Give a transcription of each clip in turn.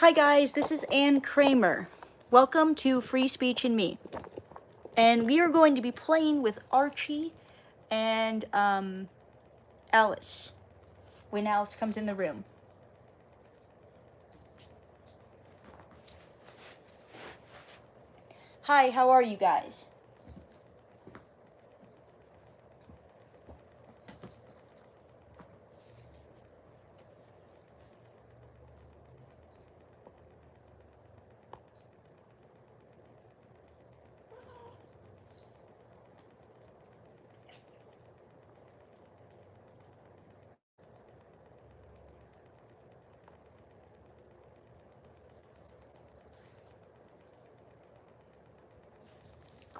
Hi guys, this is Ann Kramer. Welcome to Free Speech and Me. And we are going to be playing with Archie and Alice when Alice comes in the room. Hi, how are you guys?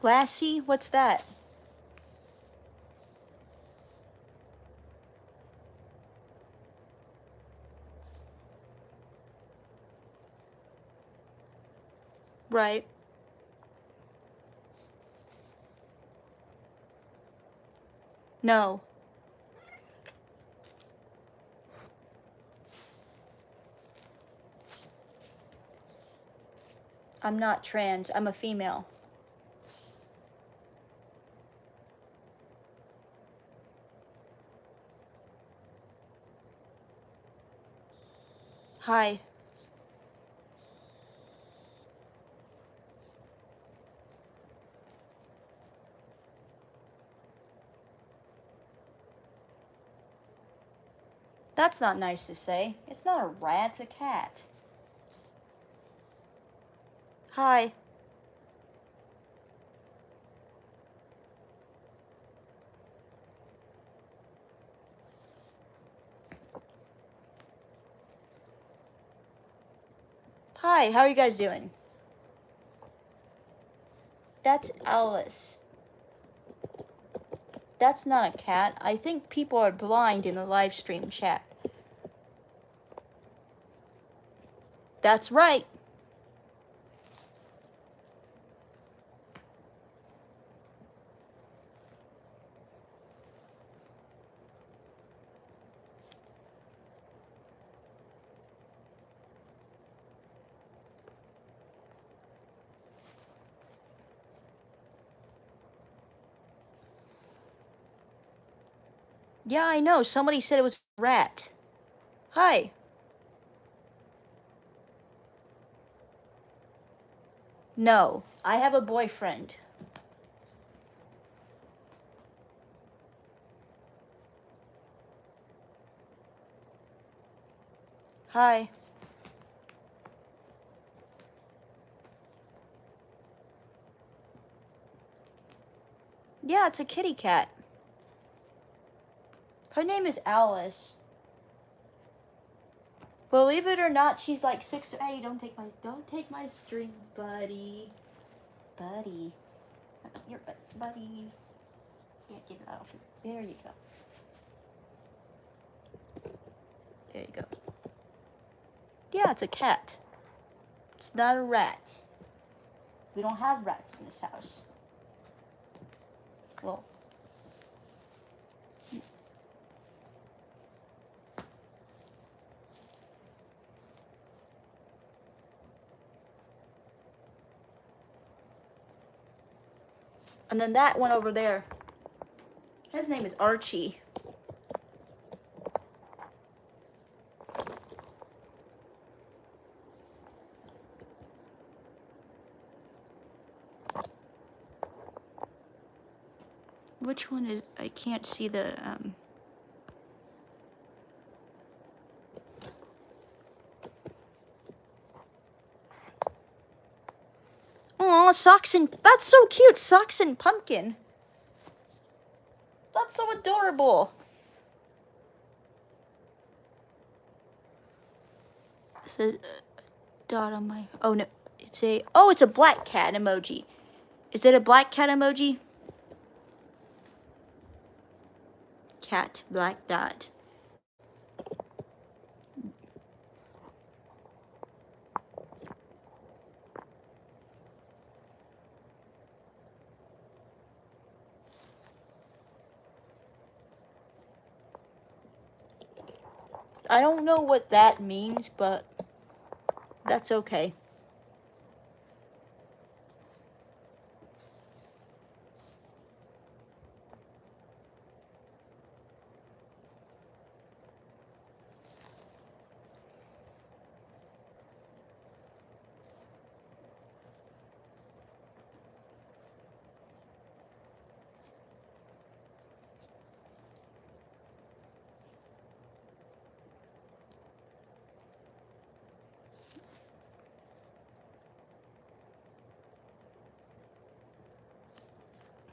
Glassy? What's that? Right. No. I'm not trans. I'm a female. Hi. That's not nice to say. It's not a rat, it's a cat. Hi. Hi, how are you guys doing? That's Alice. That's not a cat. I think people are blind in the live stream chat. That's right. Yeah, I know. Somebody said it was a rat. Hi. No, I have a boyfriend. Hi. Yeah, it's a kitty cat. Her name is Alice. Believe it or not, she's like 6. Hey, don't take my string, buddy. Buddy. Your buddy. Yeah, get it out of here. There you go. There you go. Yeah, it's a cat. It's not a rat. We don't have rats in this house. Well, and then that one over there. His name is Archie. Which one is? I can't see the Aw, Socks and... That's so cute! Socks and Pumpkin. That's so adorable. It's a dot on my... Oh, no. It's a... Oh, it's a black cat emoji. Is it a black cat emoji? Cat, black dot. I don't know what that means, but That's okay.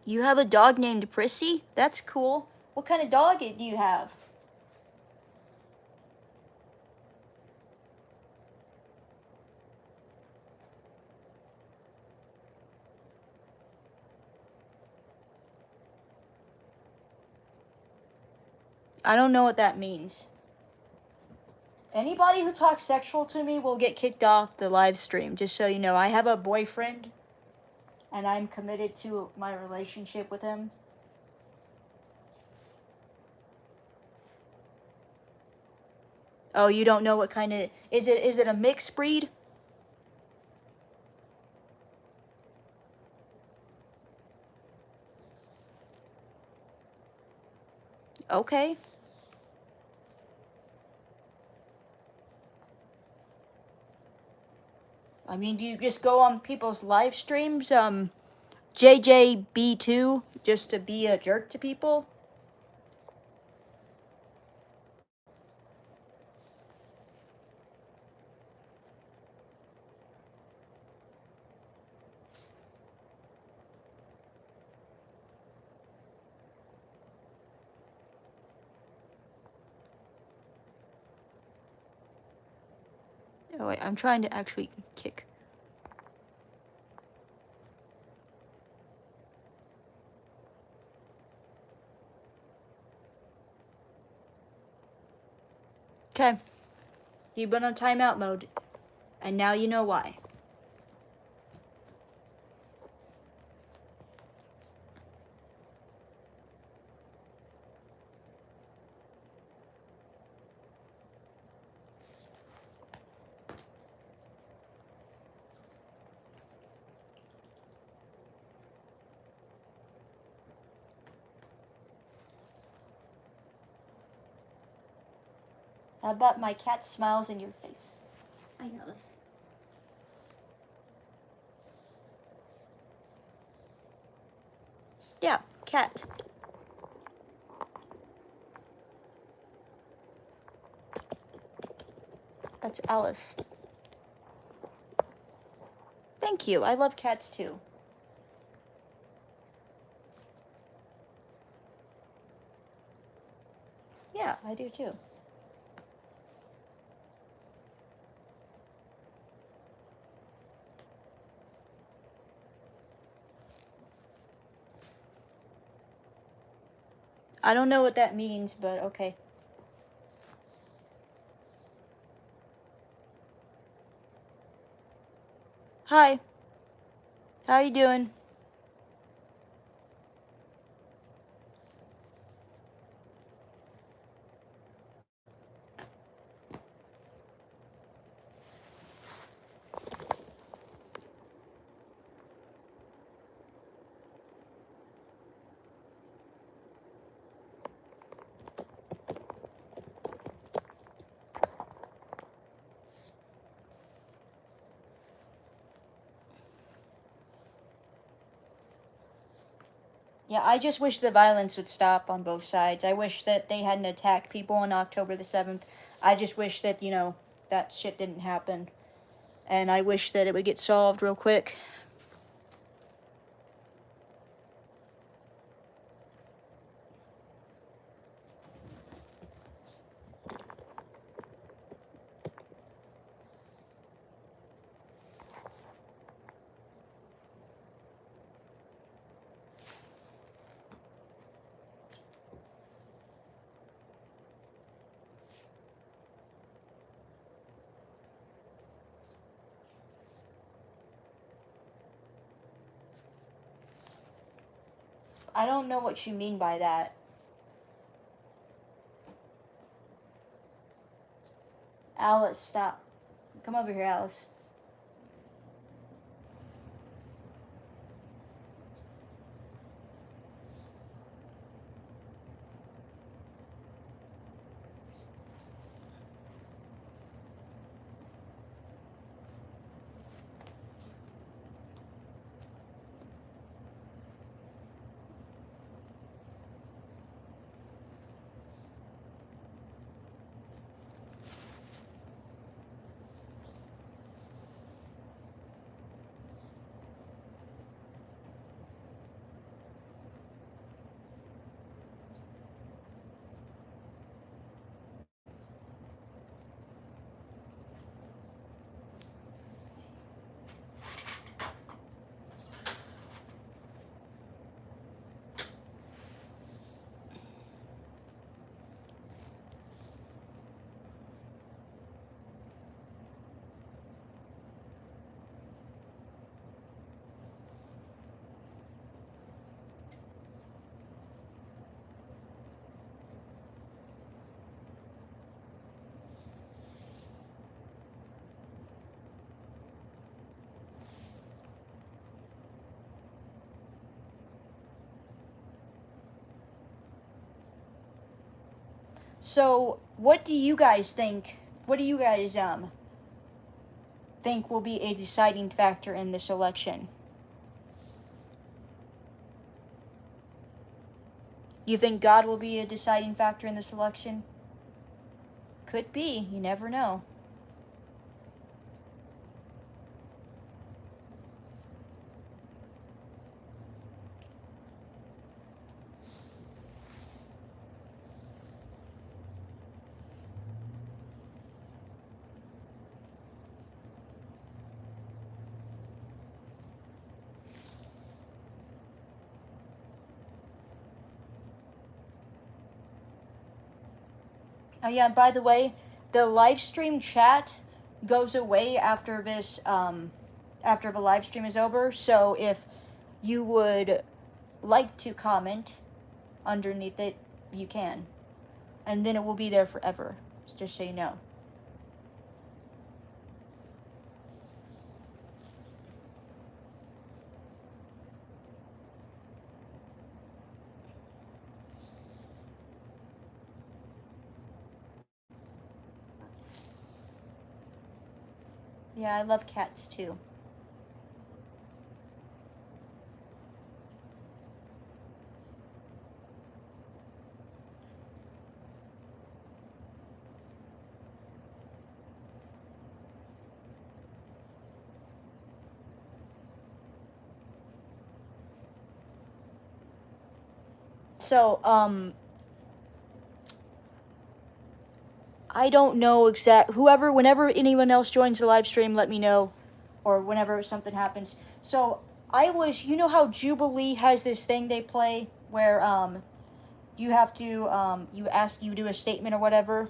You have a dog named Prissy? That's cool. What kind of dog do you have? I don't know what that means. Anybody who talks sexual to me will get kicked off the live stream, just so you know. I have a boyfriend, and I'm committed to my relationship with him. Oh, you don't know what kind of... Is it a mixed breed? Okay. I mean, do you just go on people's live streams, JJB2, just to be a jerk to people? Oh, wait, I'm trying to actually kick. Okay. You've been on timeout mode, and now you know why. How about my cat smiles in your face? I know this. Yeah, cat. That's Alice. Thank you. I love cats too. Yeah, I do too. I don't know what that means, but okay. Hi. How you doing? Yeah, I just wish the violence would stop on both sides. I wish that they hadn't attacked people on October the 7th. I just wish that, you know, that shit didn't happen. And I wish that it would get solved real quick. I don't know what you mean by that. Alice, stop. Come over here, Alice. So, what do you guys think? What do you guys think will be a deciding factor in this election? You think God will be a deciding factor in this election? Could be. You never know. Oh yeah, by the way, the live stream chat goes away after this after the live stream is over. So if you would like to comment underneath it, you can. And then it will be there forever. Just so you know. Yeah, I love cats too. So, I don't know whenever anyone else joins the live stream, let me know, or whenever something happens. So, you know how Jubilee has this thing they play where, you have to, you do a statement or whatever?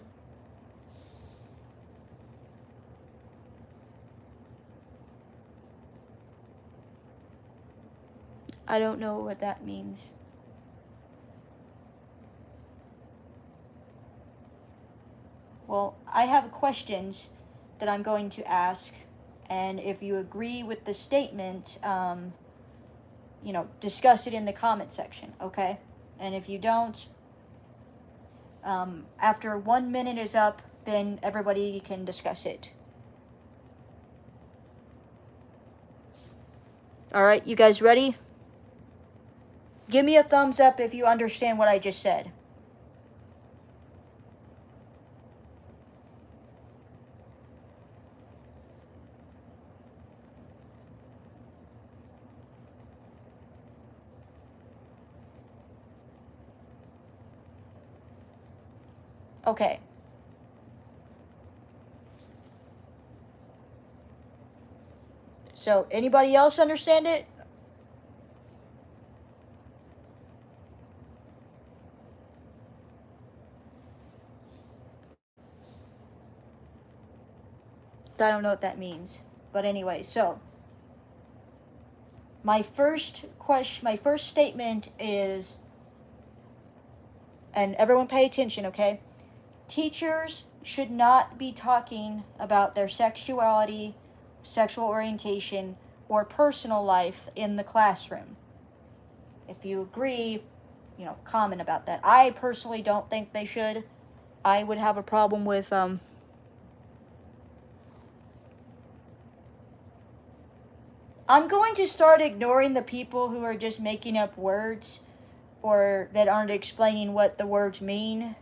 I don't know what that means. Well, I have questions that I'm going to ask, and if you agree with the statement, discuss it in the comment section, okay? And if you don't, after 1 minute is up, then everybody can discuss it. All right, you guys ready? Give me a thumbs up if you understand what I just said. Okay. So, anybody else understand it? I don't know what that means. But anyway, so my first statement is, and everyone pay attention, okay? Teachers should not be talking about their sexuality, sexual orientation, or personal life in the classroom. If you agree, comment about that. I personally don't think they should. I would have a problem with, I'm going to start ignoring the people who are just making up words or that aren't explaining what the words mean.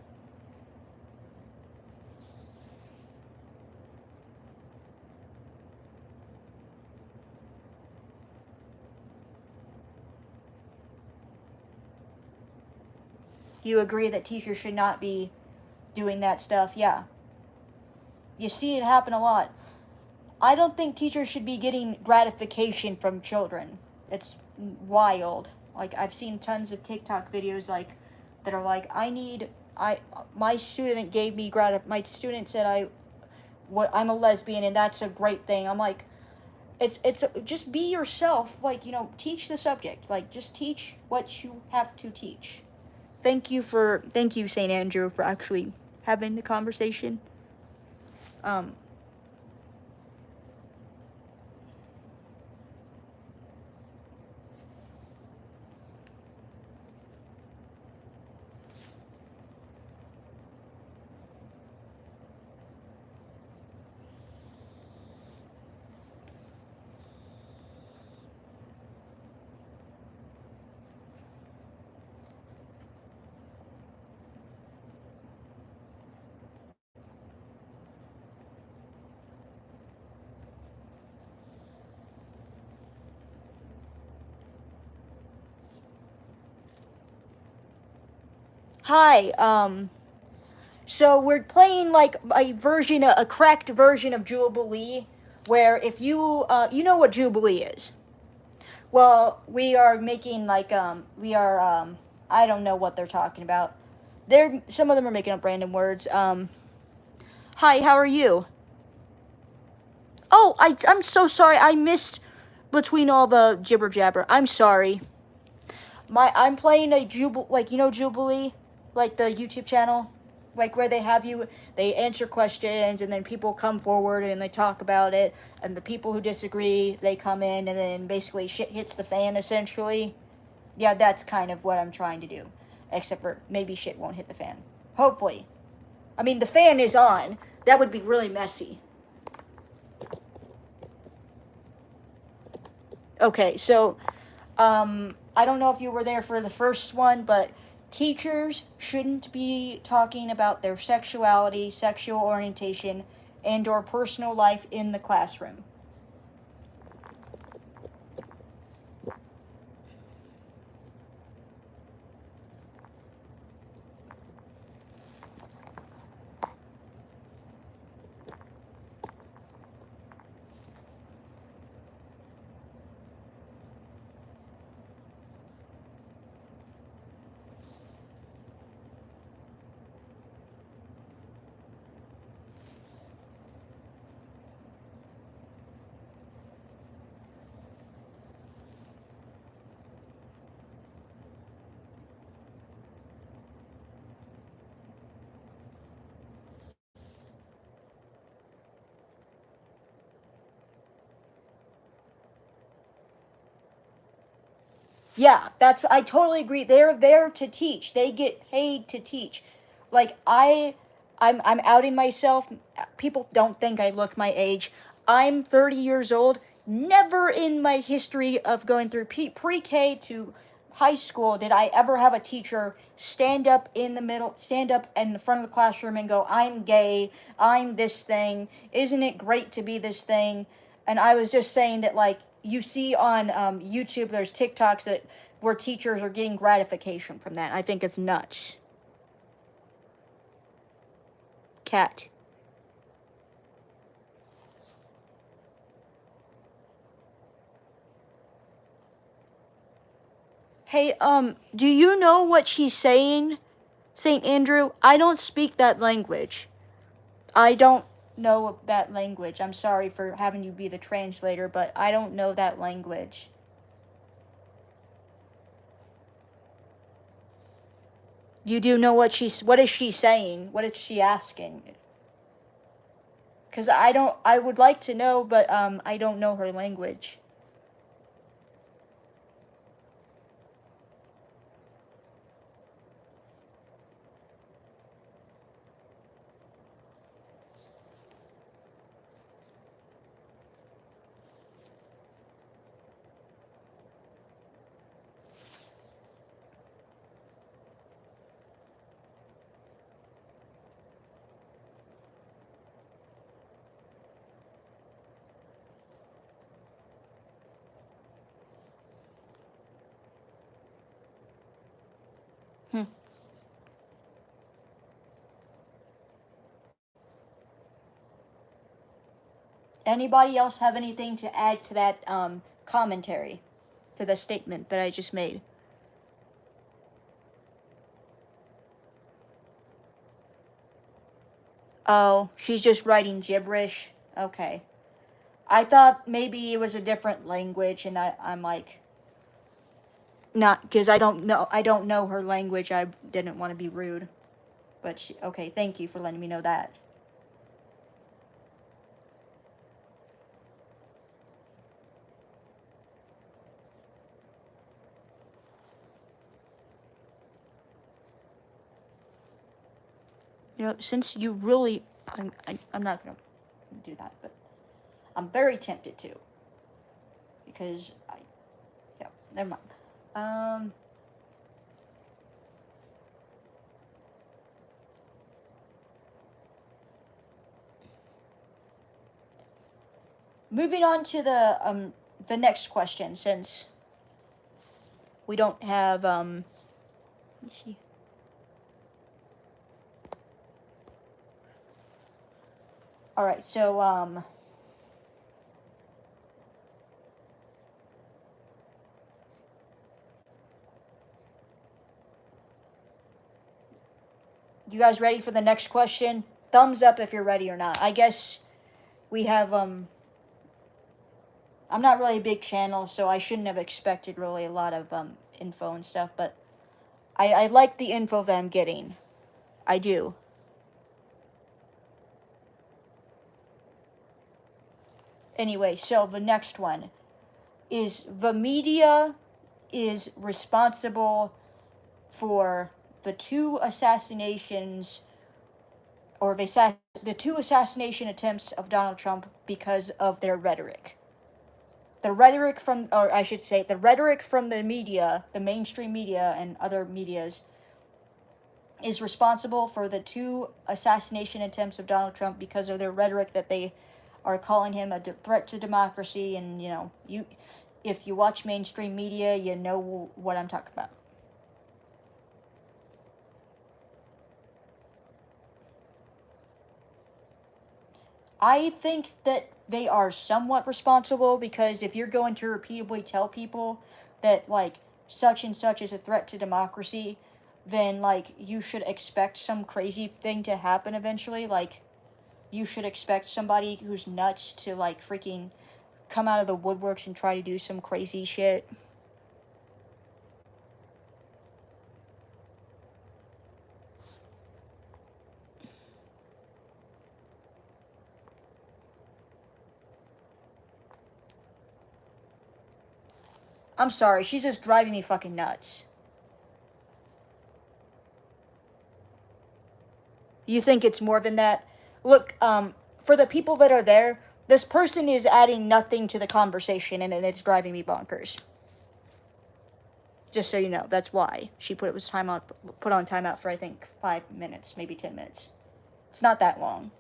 You agree that teachers should not be doing that stuff? Yeah. You see it happen a lot. I don't think teachers should be getting gratification from children. It's wild. Like, I've seen tons of TikTok videos that are like, my student gave me my student said I'm a lesbian and that's a great thing. I'm like, just be yourself. Like, teach the subject. Like, just teach what you have to teach. Thank you, St. Andrew, for actually having the conversation. Hi, so we're playing like a cracked version of Jubilee, where if you know what Jubilee is. Well, we are making I don't know what they're talking about. Some of them are making up random words. Hi, how are you? Oh, I'm so sorry. I missed between all the jibber jabber. I'm sorry. I'm playing a Jubilee, like the YouTube channel, like where they answer questions and then people come forward and they talk about it, and the people who disagree, they come in and then basically shit hits the fan essentially. Yeah, that's kind of what I'm trying to do, except for maybe shit won't hit the fan. Hopefully. I mean, the fan is on. That would be really messy. Okay, so I don't know if you were there for the first one, but teachers shouldn't be talking about their sexuality, sexual orientation, and or personal life in the classroom. Yeah, I totally agree. They're there to teach. They get paid to teach. Like I'm outing myself. People don't think I look my age. I'm 30 years old. Never in my history of going through pre-K to high school did I ever have a teacher stand up in the front of the classroom and go, "I'm gay. I'm this thing. Isn't it great to be this thing?" And I was just saying that, like, you see on YouTube, there's TikToks where teachers are getting gratification from that. I think it's nuts. Cat. Hey, do you know what she's saying, St. Andrew? I don't speak that language. I don't know that language. I'm sorry for having you be the translator, but I don't know that language. You do know what is she saying? What is she asking? Because I would like to know, but I don't know her language. Hmm. Anybody else have anything to add to that commentary, to the statement that I just made? Oh, she's just writing gibberish. Okay. I thought maybe it was a different language, and I'm like, not because I don't know her language. I didn't want to be rude, but okay. Thank you for letting me know that. You know, since you really, I'm not gonna do that, but I'm very tempted to, because yeah, never mind. Moving on to the next question, since we don't have let me see. All right, so you guys ready for the next question? Thumbs up if you're ready or not. I guess we have I'm not really a big channel, so I shouldn't have expected really a lot of info and stuff, but I like the info that I'm getting. I do. Anyway, so the next one is: the media is responsible for the two assassinations, or the two assassination attempts of Donald Trump, because of their rhetoric. The rhetoric from, or I should say, the rhetoric from the media, the mainstream media and other medias, is responsible for the two assassination attempts of Donald Trump because of their rhetoric that they are calling him a threat to democracy. And if you watch mainstream media, you know what I'm talking about. I think that they are somewhat responsible, because if you're going to repeatedly tell people that, like, such and such is a threat to democracy, then, like, you should expect some crazy thing to happen eventually. Like, you should expect somebody who's nuts to, like, freaking come out of the woodworks and try to do some crazy shit. I'm sorry, she's just driving me fucking nuts. You think it's more than that? Look, for the people that are there, this person is adding nothing to the conversation, and it's driving me bonkers. Just so you know, that's why she put on timeout for, I think, 5 minutes, maybe 10 minutes. It's not that long.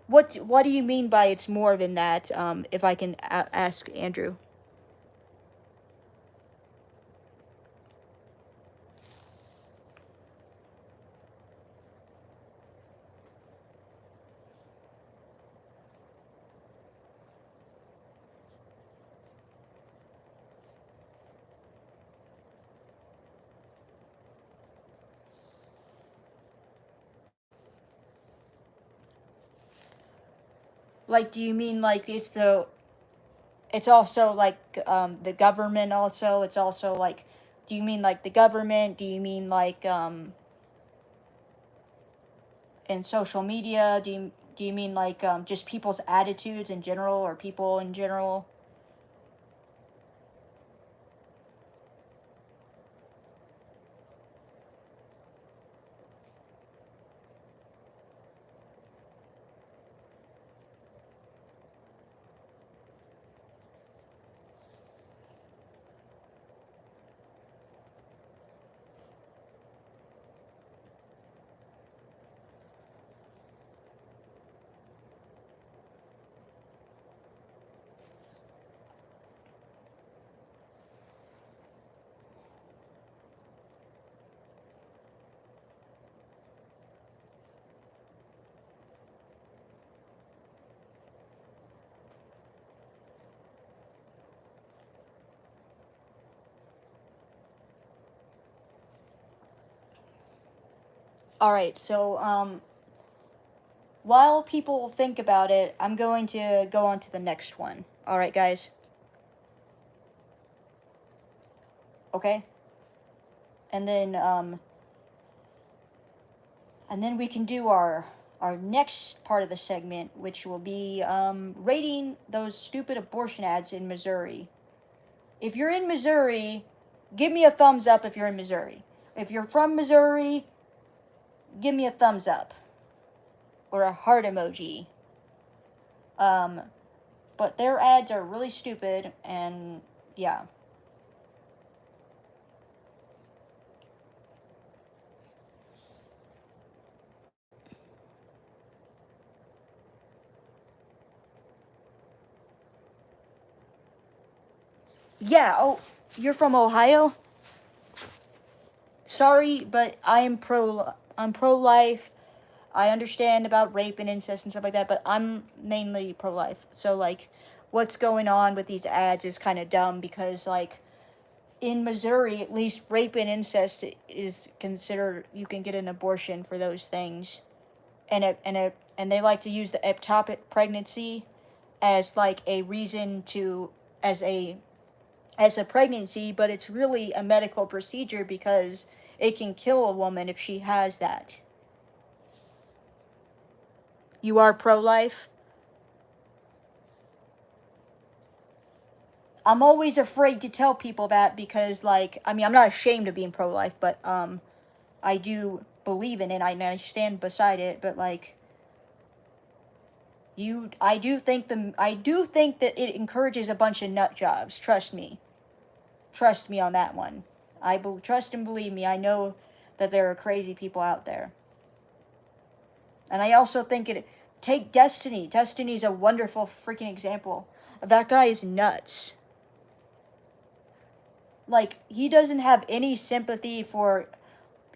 What do you mean by it's more than that? If I can ask Andrew. Like, do you mean like it's also like the government also? It's also like, do you mean like the government? Do you mean like in social media? Do you mean like just people's attitudes in general, or people in general? All right, so while people think about it, I'm going to go on to the next one. All right, guys. Okay. And then we can do our next part of the segment, which will be rating those stupid abortion ads in Missouri. If you're in Missouri, give me a thumbs up if you're in Missouri. If you're from Missouri, give me a thumbs up or a heart emoji. But their ads are really stupid, and yeah. Yeah, oh, you're from Ohio? Sorry, but I'm pro-life. I understand about rape and incest and stuff like that, but I'm mainly pro-life. So like what's going on with these ads is kind of dumb, because like in Missouri, at least rape and incest is considered, you can get an abortion for those things. And they like to use the ectopic pregnancy as like a reason to as a pregnancy, but it's really a medical procedure because it can kill a woman if she has that. You are pro-life? I'm always afraid to tell people that because, like, I mean, I'm not ashamed of being pro-life, but I do believe in it. I stand beside it, but like, I do think that it encourages a bunch of nut jobs. Trust me on that one. Trust and believe me. I know that there are crazy people out there, and I also think take Destiny. Destiny's a wonderful freaking example. That guy is nuts. Like, he doesn't have any sympathy for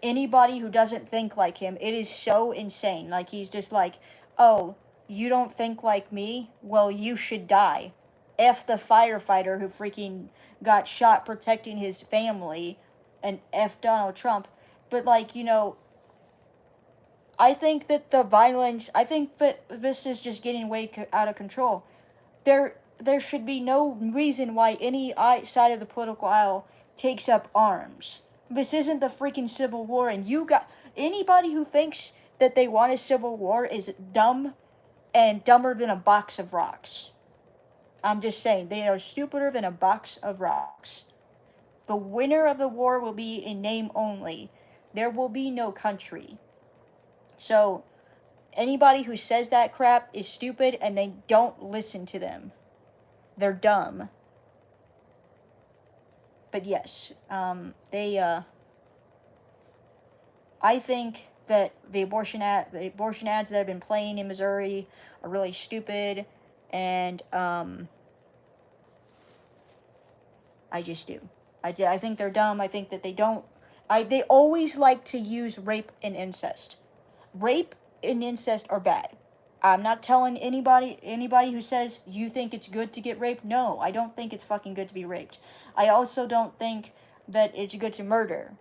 anybody who doesn't think like him. It is so insane. Like, he's just like, oh, you don't think like me? Well, you should die. F the firefighter who freaking got shot protecting his family, and F Donald Trump. But, like, I think that I think that this is just getting way out of control. There should be no reason why any side of the political aisle takes up arms. This isn't the freaking Civil War, and anybody who thinks that they want a civil war is dumb and dumber than a box of rocks. I'm just saying, they are stupider than a box of rocks. The winner of the war will be in name only. There will be no country. So, anybody who says that crap is stupid, and they don't listen to them. They're dumb. But yes, I think that the abortion ads that have been playing in Missouri are really stupid, and I just do. I think they're dumb. I think that they always like to use rape and incest. Rape and incest are bad. I'm not telling anybody who says you think it's good to get raped. No, I don't think it's fucking good to be raped. I also don't think that it's good to murder,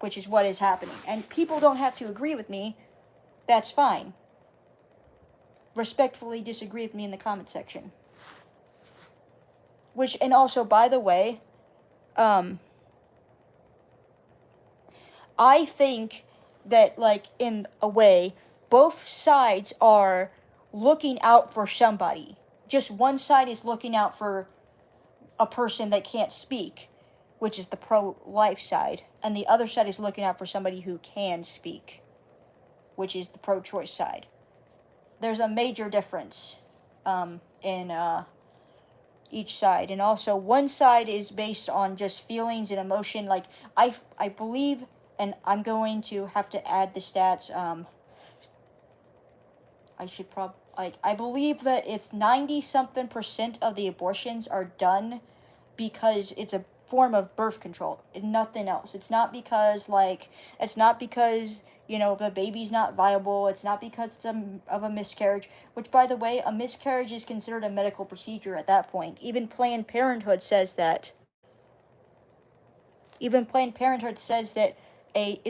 which is what is happening. And people don't have to agree with me. That's fine. Respectfully disagree with me in the comment section. And also, by the way, I think that, like, in a way, both sides are looking out for somebody. Just one side is looking out for a person that can't speak, which is the pro-life side, and the other side is looking out for somebody who can speak, which is the pro-choice side. There's a major difference in each side, and also one side is based on just feelings and emotion. Like I believe, and I'm going to have to add the stats. I believe that it's 90-something% of the abortions are done because it's a form of birth control and nothing else. It's not because the baby's not viable. It's not because it's of a miscarriage, which, by the way, a miscarriage is considered a medical procedure at that point. Even Planned Parenthood says that. It's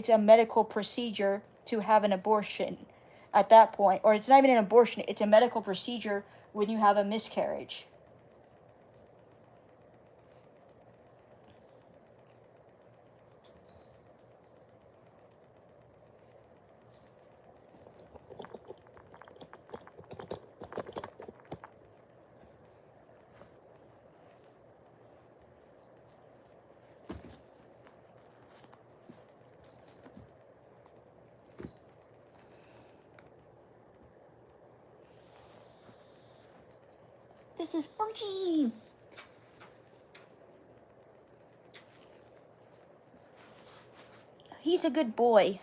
a medical procedure to have an abortion at that point. Or it's not even an abortion, it's a medical procedure when you have a miscarriage. This is Archie. He's a good boy.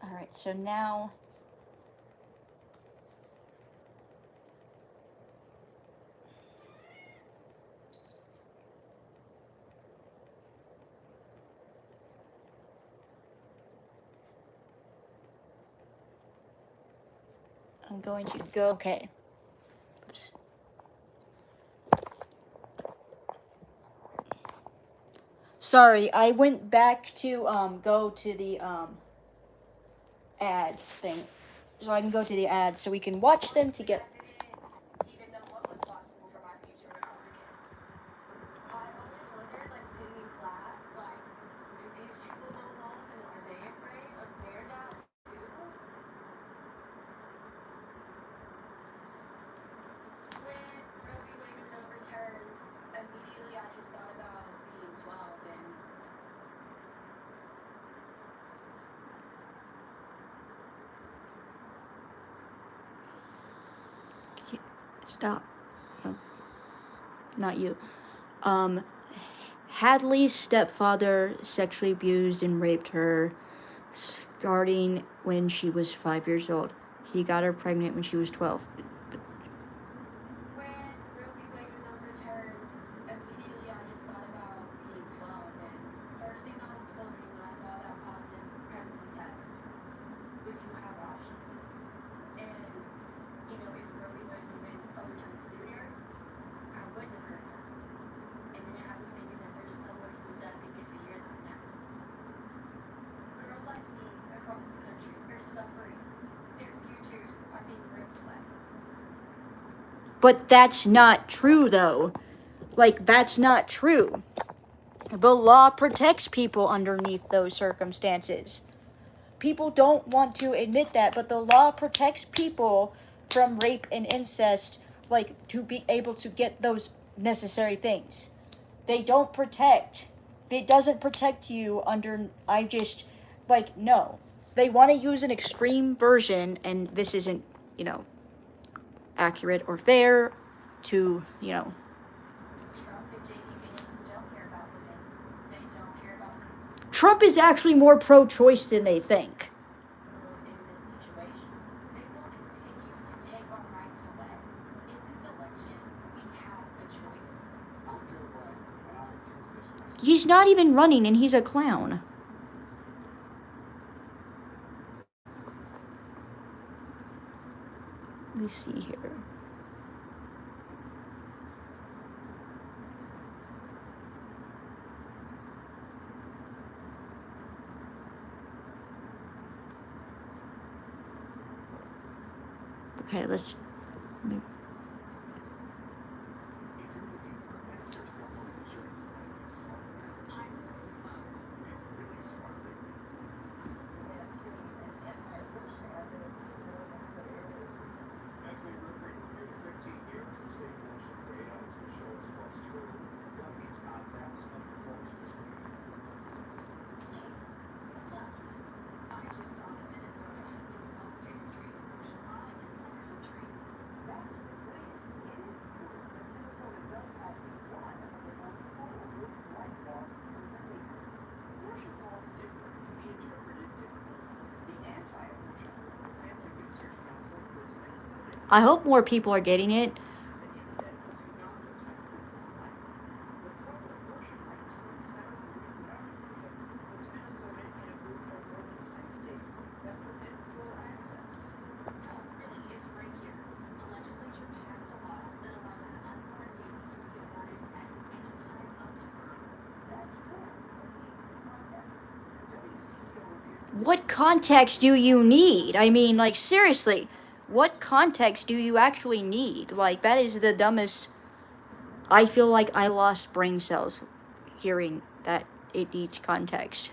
Alright, so now I'm going to go. Okay. Oops. Sorry, I went back to go to the ad thing, so I can go to the ads so we can watch them together. Stop. Not you. Hadley's stepfather sexually abused and raped her starting when she was 5 years old. He got her pregnant when she was 12. But that's not true, though. Like, that's not true. The law protects people underneath those circumstances. People don't want to admit that, but the law protects people from rape and incest, like, to be able to get those necessary things. They don't protect. It doesn't protect you under, no. They want to use an extreme version, and this isn't, accurate or fair to, Trump and JD Vance don't care about women. They don't care about them. Trump is actually more pro-choice than they think. In this situation, they will continue to take our rights away. In this election, we have a choice. I'm Joe Biden, and I approve this message. He's not even running, and he's a clown. Let me see here. Okay, let's. I hope more people are getting it. What context do you need? I mean, like, seriously, what context do you actually need? Like, that is the dumbest. I feel like I lost brain cells hearing that it needs context.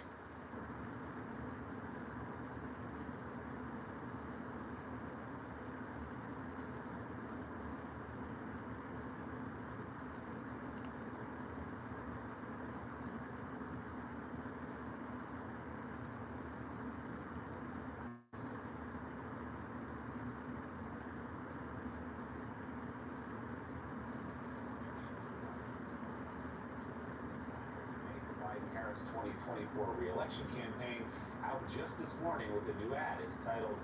Harris 2024 re-election campaign out just this morning with a new ad. It's titled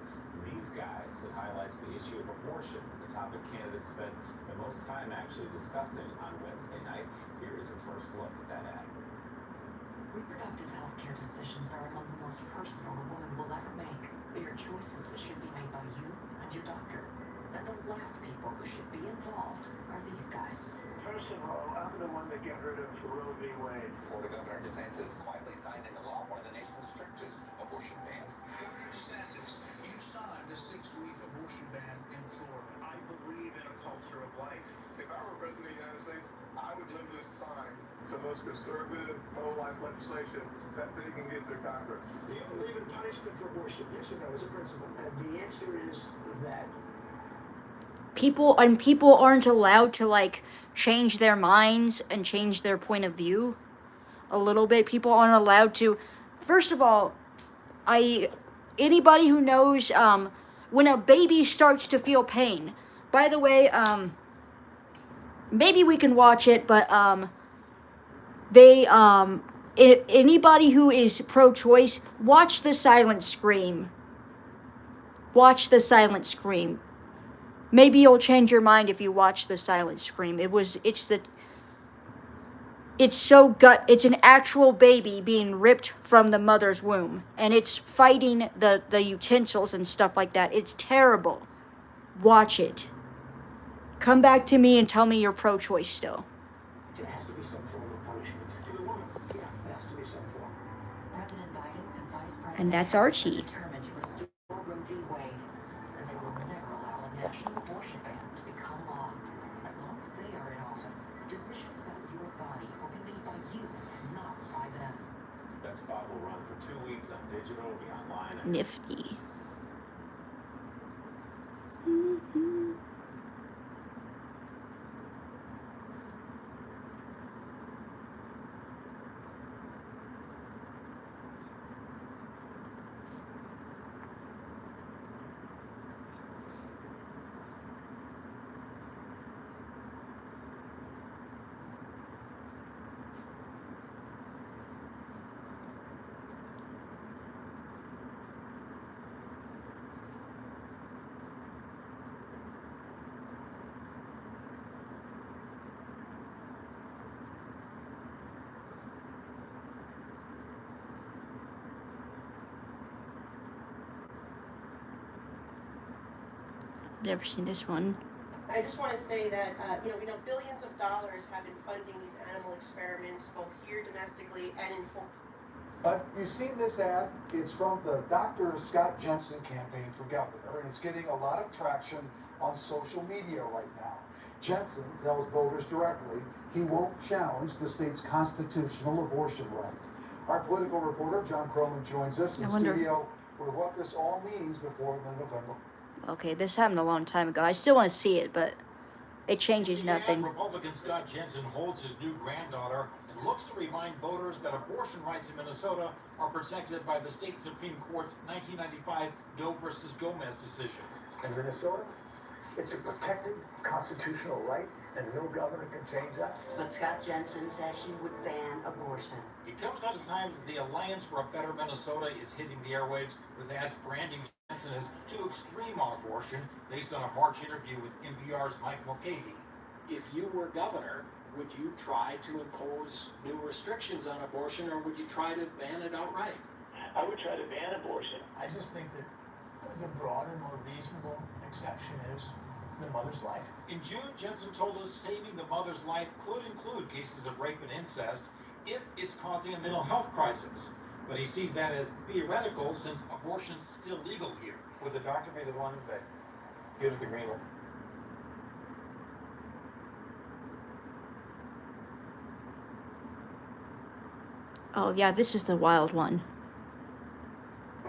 These Guys. It highlights the issue of abortion, the topic candidates spent the most time actually discussing on Wednesday night. Here is a first look at that ad. Reproductive health care decisions are among the most personal a woman will ever make. Your choices should be made by you and your doctor. And the last people who should be involved are these guys. First of all, I'm the one that get rid of Roe v. Wade. Florida Governor DeSantis quietly signed into law one of the nation's strictest abortion bans. Governor DeSantis, you signed a 6-week abortion ban in Florida. I believe in a culture of life. If I were president of the United States, I would literally sign the most conservative pro-life legislation that they can get through Congress. Do you believe in punishment for abortion? Yes or no, as a principle? And the answer is that People aren't allowed to, like, change their minds and change their point of view a little bit. People aren't allowed to. First of all, anybody who knows when a baby starts to feel pain. By the way, maybe we can watch it, but anybody who is pro-choice, watch the silent scream. Watch the silent scream. Maybe you'll change your mind if you watch the silent scream. It's an actual baby being ripped from the mother's womb, and it's fighting the utensils and stuff like that. It's terrible. Watch it. Come back to me and tell me you're pro-choice still. there has to be some form of punishment. For the woman, yeah, there has to be some form. President Biden and Vice President And that's Harris are Archie. determined to restore Roe v. Wade, and they will never allow a national abortion ban to become law. As long as they are in office, decisions about your body will be made by you, not by them. That spot will run for 2 weeks on digital, it'll be online. Nifty. Never seen this one. I just want to say that, we know billions of dollars have been funding these animal experiments, both here domestically and in foreign. You've seen this ad. It's from the Dr. Scott Jensen campaign for governor, and it's getting a lot of traction on social media right now. Jensen tells voters directly he won't challenge the state's constitutional abortion right. Our political reporter, John Croman, joins us in studio with what this all means before the November. Okay, this happened a long time ago. I still want to see it, but it changes nothing. Republican Scott Jensen holds his new granddaughter and looks to remind voters that abortion rights in Minnesota are protected by the state Supreme Court's 1995 Doe versus Gomez decision. In Minnesota, it's a protected constitutional right, and no governor can change that. But Scott Jensen said he would ban abortion. It comes at a time that the Alliance for a Better Minnesota is hitting the airwaves with ads branding Jensen as too extreme on abortion based on a March interview with NPR's Mike Mulcahy. If you were governor, would you try to impose new restrictions on abortion, or would you try to ban it outright? I would try to ban abortion. I just think that the broader, more reasonable exception is the mother's life. In June, Jensen told us saving the mother's life could include cases of rape and incest if it's causing a mental health crisis. But he sees that as theoretical since abortion's still legal here. Would the doctor be the one that gives the green light? Oh yeah, this is the wild one.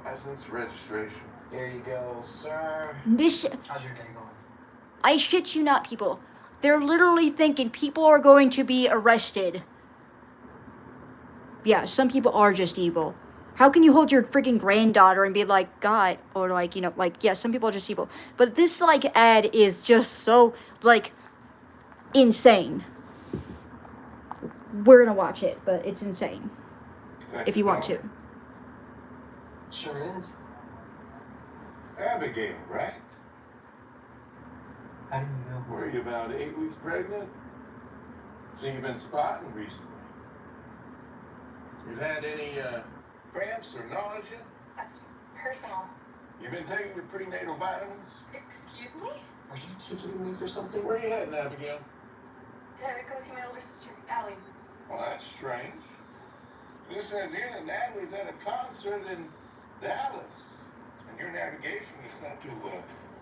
License registration. Here you go, sir. This, How's your day going? I shit you not, people. They're literally thinking people are going to be arrested. Yeah, some people are just evil. How can you hold your freaking granddaughter and be like, God, or like, you know, like, yeah, some people are just evil. But this, like, ad is just so, like, insane. We're gonna watch it, but it's insane. If you want to. Sure is. Abigail, right? How do you know? Were you about 8 weeks pregnant? So you've been spotting recently. You've had any cramps or nausea? That's personal. You've been taking your prenatal vitamins? Excuse me? Are you ticketing me for something? Where are you heading, Abigail? To go see my older sister, Allie. Well, that's strange. This says here that Natalie's at a concert in Dallas. And your navigation is sent to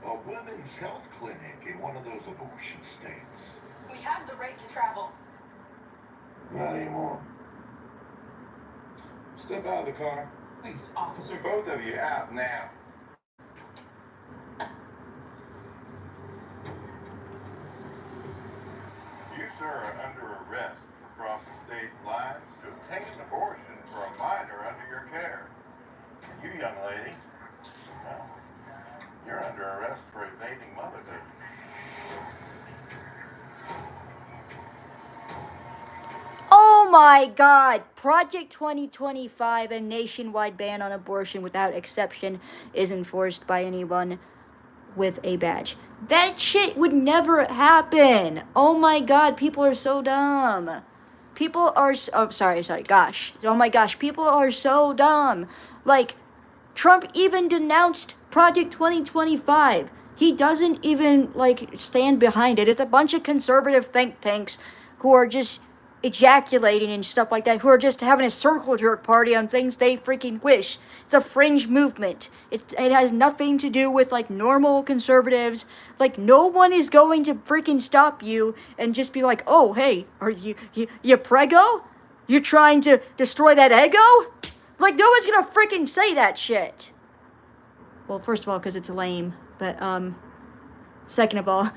a women's health clinic in one of those abortion states. We have the right to travel. Not anymore. Step out of the car. Please, officer. Both of you out now. You, sir, are under arrest for crossing state lines to obtain an abortion for a minor under your care. And you, young lady, well, you're under arrest for evading motherhood. Oh my God! Project 2025, a nationwide ban on abortion without exception, is enforced by anyone with a badge. That shit would never happen! Oh my God, people are so dumb. People are gosh. Oh my gosh, people are so dumb. Like, Trump even denounced Project 2025. He doesn't even, like, stand behind it. It's a bunch of conservative think tanks who are just ejaculating and stuff like that, who are just having a circle jerk party on things they freaking wish. It's a fringe movement. It has nothing to do with, like, normal conservatives. Like, no one is going to freaking stop you and just be like, oh, hey, are you prego? You're trying to destroy that ego? Like, no one's gonna freaking say that shit. Well, first of all, because it's lame. But, second of all,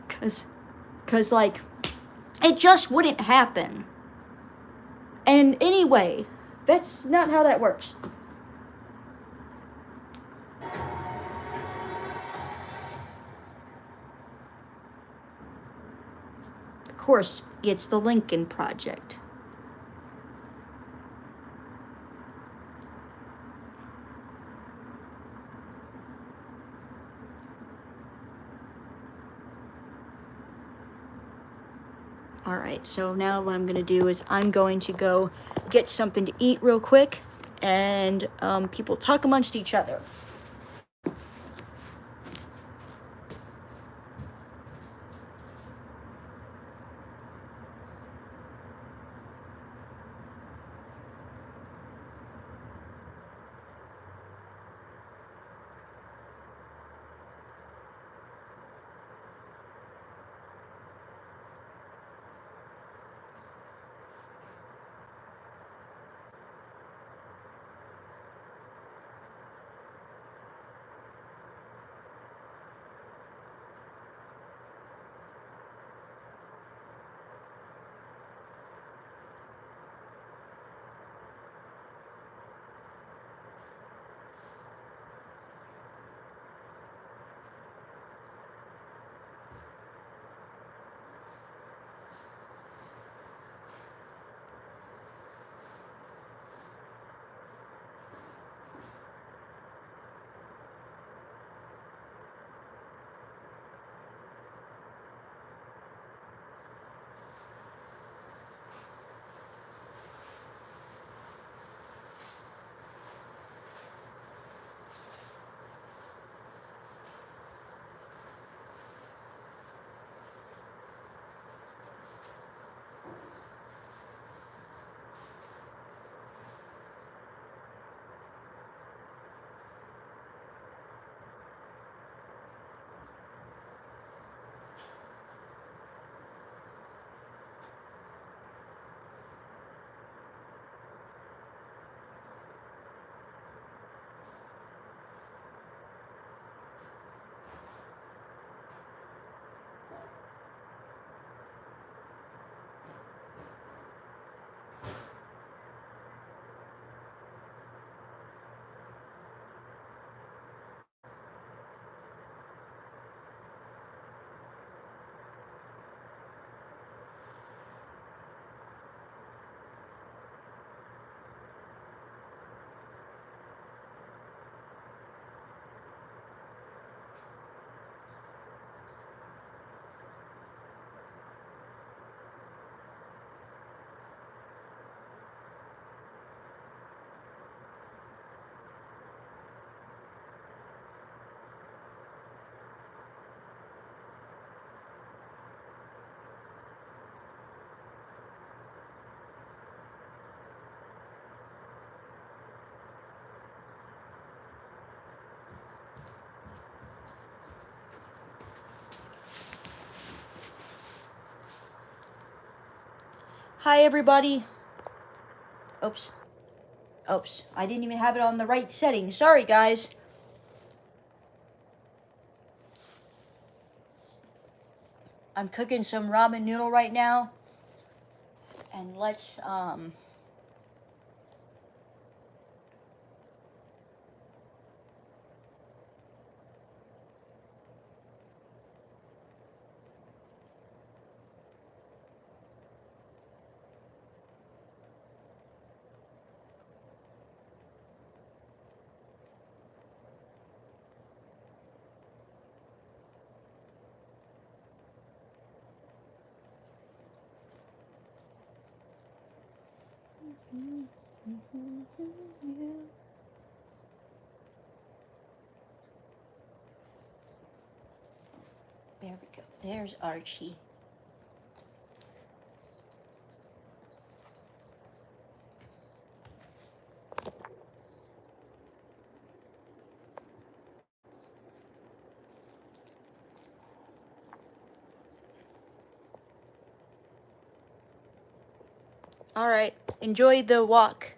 because, like, it just wouldn't happen. And anyway, that's not how that works. Of course, it's the Lincoln Project. Alright, so now what I'm going to do is I'm going to go get something to eat real quick, and people talk amongst each other. Hi, everybody. Oops. Oops. I didn't even have it on the right setting. Sorry, guys. I'm cooking some ramen noodle right now. And let's, there we go. There's Archie. Alright, enjoy the walk.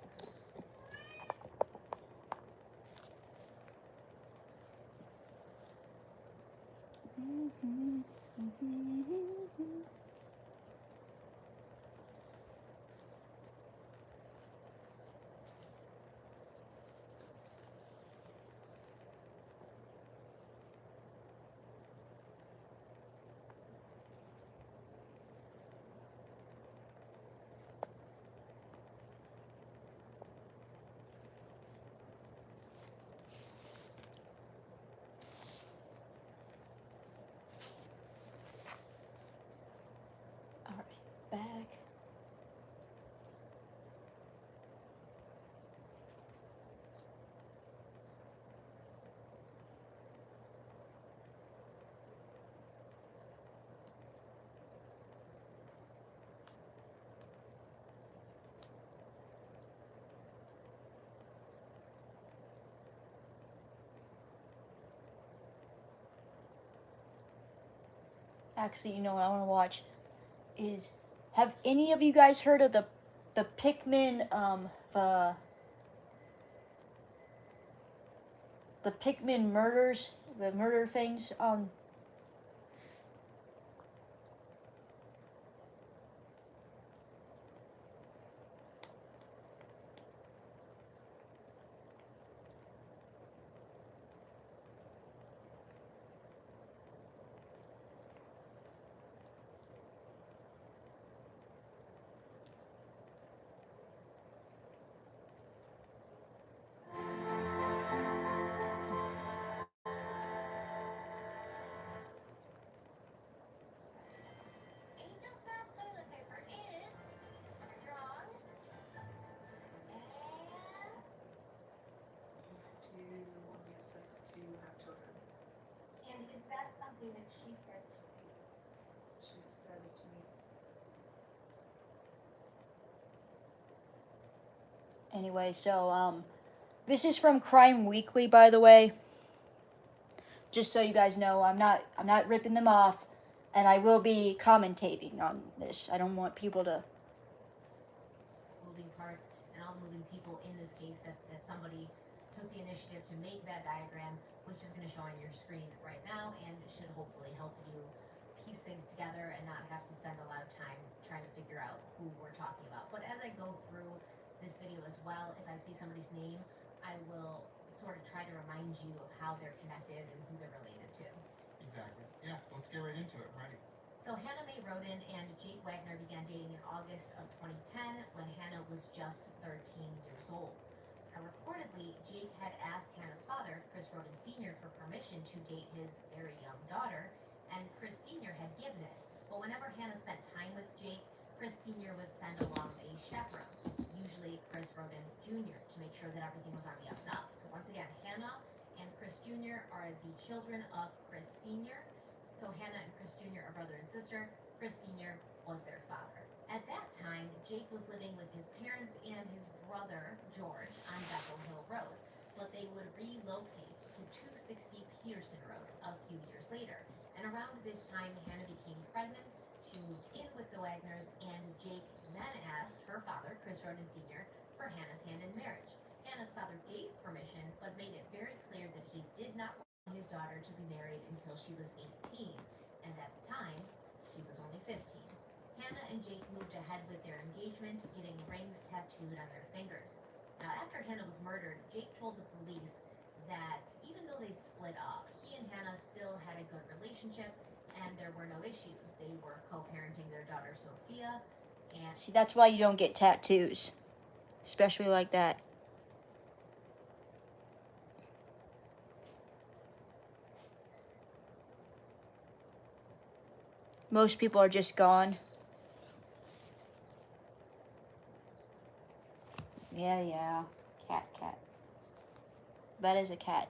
Alright, back. Actually, you know what I want to watch is, have any of you guys heard of the Pikmin the Pikmin murders, the murder things on Angel Soft toilet paper is strong and to have children. and is that something that she said to you? She said it to me. Anyway, so this is from Crime Weekly, by the way. Just so you guys know, I'm not ripping them off, and I will be commentating on this. I don't want people to moving parts and all the moving people in this case that somebody took the initiative to make that diagram, which is going to show on your screen right now and should hopefully help you piece things together and not have to spend a lot of time trying to figure out who we're talking about. But as I go through this video as well, if I see somebody's name, I will sort of try to remind you of how they're connected and who they're related to. Exactly. Yeah, let's get right into it. I'm ready. So Hannah Mae Roden and Jake Wagner began dating in August of 2010 when Hannah was just 13 years old. Now, reportedly, Jake had asked Hannah's father, Chris Roden Sr., for permission to date his very young daughter, and Chris Sr. had given it. But whenever Hannah spent time with Jake, Chris Sr. would send along a chaperone, usually Chris Roden Jr., to make sure that everything was on the up and up. So once again, Hannah and Chris Jr. are the children of Chris Sr., so Hannah and Chris Jr. are brother and sister. Chris Sr. was their father. At that time, Jake was living with his parents and his brother, George, on Bethel Hill Road, but they would relocate to 260 Peterson Road a few years later. And around this time, Hannah became pregnant She moved in with the Wagners, and Jake then asked her father, Chris Roden Sr., for Hannah's hand in marriage. Hannah's father gave permission, but made it very clear that he did not want his daughter to be married until she was 18, and at the time, she was only 15. Hannah and Jake moved ahead with their engagement, getting rings tattooed on their fingers. Now, after Hannah was murdered, Jake told the police that even though they'd split up, he and Hannah still had a good relationship, and there were no issues. They were co-parenting their daughter Sophia, and See, that's why you don't get tattoos, especially like that. Most people are just gone. Yeah. Cat. That is a cat.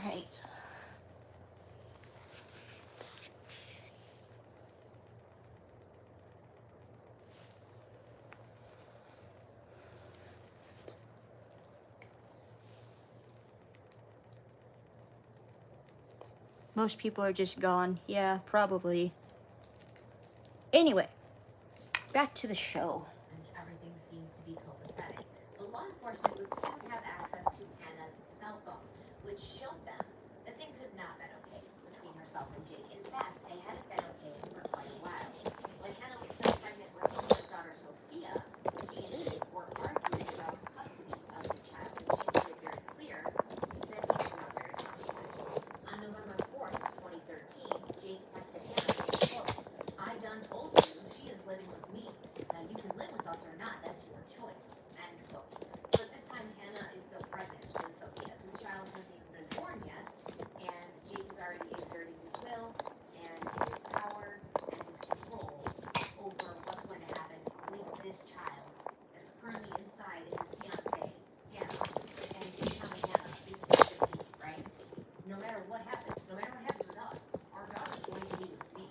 Alright. Most people are just gone. Yeah, probably. Anyway, back to the show. And everything seemed to be copacetic. But law enforcement would soon have access to Hannah's cell phone, which showed them that things had not been okay between herself and Jake. In fact, they hadn't been okay for quite a while. When Hannah was still pregnant with her daughter Sophia, she and Jake were arguing about custody of the child. Jake made it very clear that he was not there to compromise. On November 4th, 2013, Jake texted Hannah saying, quote, "I done told you she is living with me. Now you can live with us or not, that's your choice." End quote. So at this time, Hannah is still pregnant with Sophia. This child hasn't even been born yet, and Jake is already exerting his will and his power and his control over what's going to happen with this child that is currently inside his fiancée, Hannah. And he's telling Hannah, this is not going to be, right? No matter what happens with us, our daughter's going to be with me.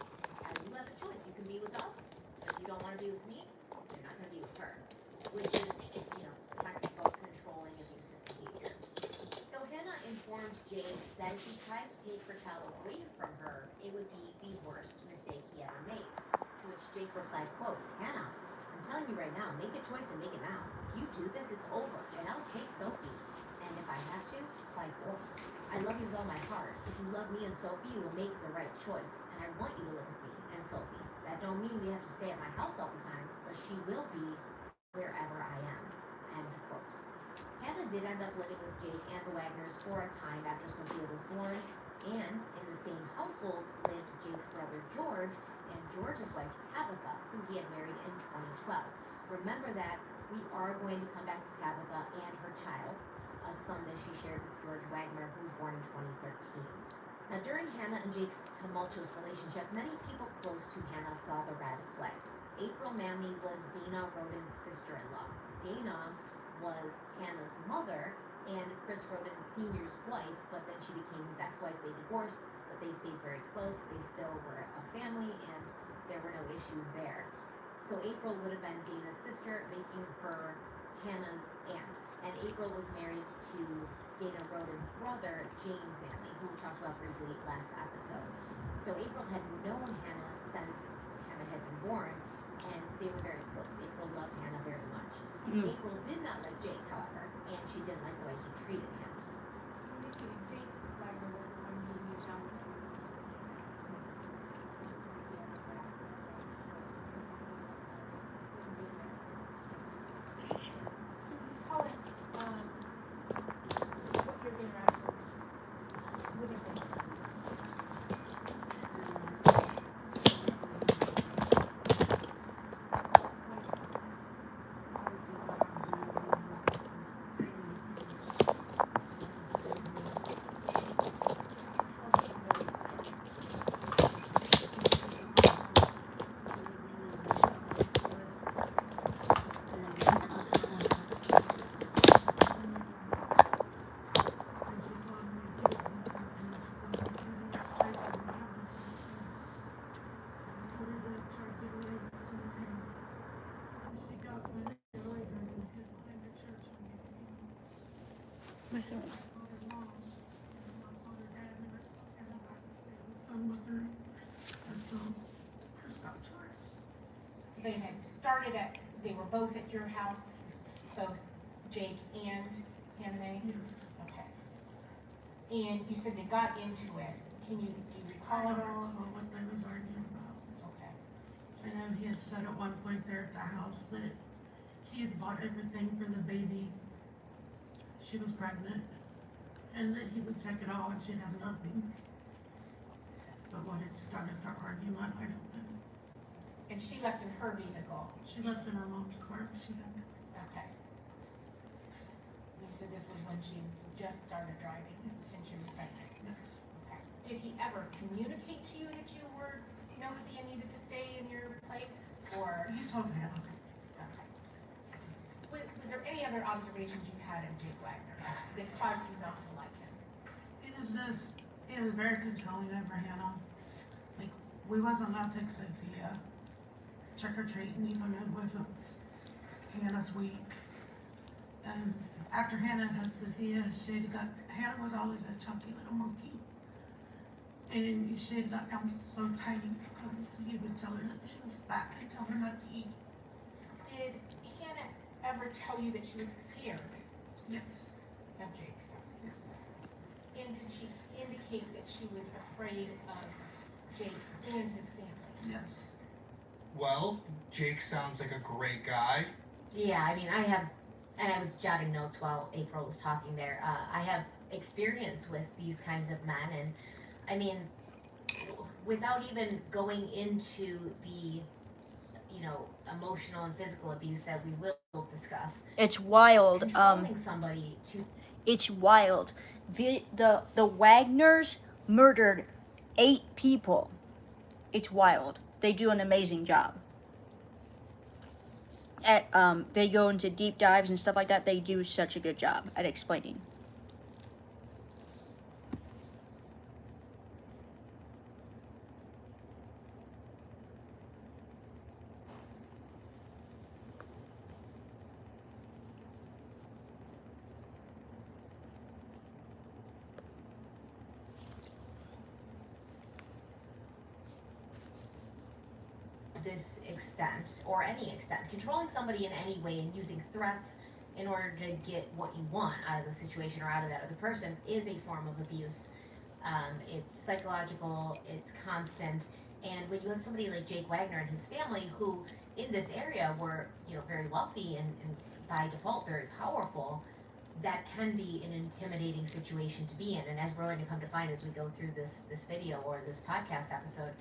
And you have a choice. You can be with us. If you don't want to be with me, you're not going to be with her. Which is, textbook controlling abusive behavior. So Hannah informed Jake that if he tried to take her child away from her, it would be the worst mistake he ever made. To which Jake replied, quote, "Hannah, I'm telling you right now, make a choice and make it now. If you do this, it's over, and I'll take Sophie. And if I have to, by force. I love you with all my heart. If you love me and Sophie, you will make the right choice. And I want you to live with me and Sophie. That don't mean we have to stay at my house all the time, but she will be wherever I am." End quote. Hannah did end up living with Jake and the Wagners for a time after Sophia was born, and in the same household lived Jake's brother George and George's wife Tabitha, who he had married in 2012. Remember that we are going to come back to Tabitha and her child, a son that she shared with George Wagner, who was born in 2013. Now, during Hannah and Jake's tumultuous relationship, many people close to Hannah saw the red flags. April Manley was Dana Rodin's sister-in-law. Dana was Hannah's mother and Chris Rodin Sr.'s wife, but then she became his ex-wife. They divorced, but they stayed very close. They still were a family, and there were no issues there. So April would have been Dana's sister, making her Hannah's aunt. And April was married to Dana Rodin's brother, James Manley, who we talked about briefly last episode. So April had known Hannah since Hannah had been born, and they were very close. April loved Hannah very much. April did not like Jake, however, and she didn't like the way he treated Hannah. Jake Wagner was the one who knew Hannah. Tell us what your interactions would have been. What's that? So they had started they were both at your house, both Jake and Hannah? Yes. Okay. And you said they got into it. Do you recall it all? What they was arguing about. Okay. I know he had said at one point there at the house that he had bought everything for the baby. She was pregnant, and that he would take it all and she'd have nothing. But what had started the argument, I don't know. And she left in her vehicle? She left in her mom's car. Okay. You said this was when she just started driving and she was pregnant? Yes. Okay. Did he ever communicate to you that you were nosy and needed to stay in your place, or? He told me. Okay. Was there any other observations you had of Jake Wagner that caused you not to like him? He is this, he was very controlling over Hannah. Like, we wasn't allowed to take Sophia trick or treating, even though it was Hannah's week. And after Hannah had Sophia, Hannah was always a chunky little monkey. And she had got down so tiny because he would tell her that she was fat and tell her not to eat. Did Hannah ever tell you that she was scared Yes. of Jake? Yes. And did she indicate that she was afraid of Jake and his family? Yes. Well, Jake sounds like a great guy. Yeah, I mean, I was jotting notes while April was talking there. I have experience with these kinds of men, and I mean, without even going into the, emotional and physical abuse that we will discuss. It's wild. Controlling somebody to. It's wild. The Wagners murdered 8 people. It's wild. They do an amazing job. They go into deep dives and stuff like that. They do such a good job at explaining. This extent, or any extent, controlling somebody in any way and using threats in order to get what you want out of the situation or out of that other person is a form of abuse. It's psychological, it's constant, and when you have somebody like Jake Wagner and his family, who in this area were, very wealthy and by default very powerful, that can be an intimidating situation to be in. And as we're going to come to find as we go through this video or this podcast episode,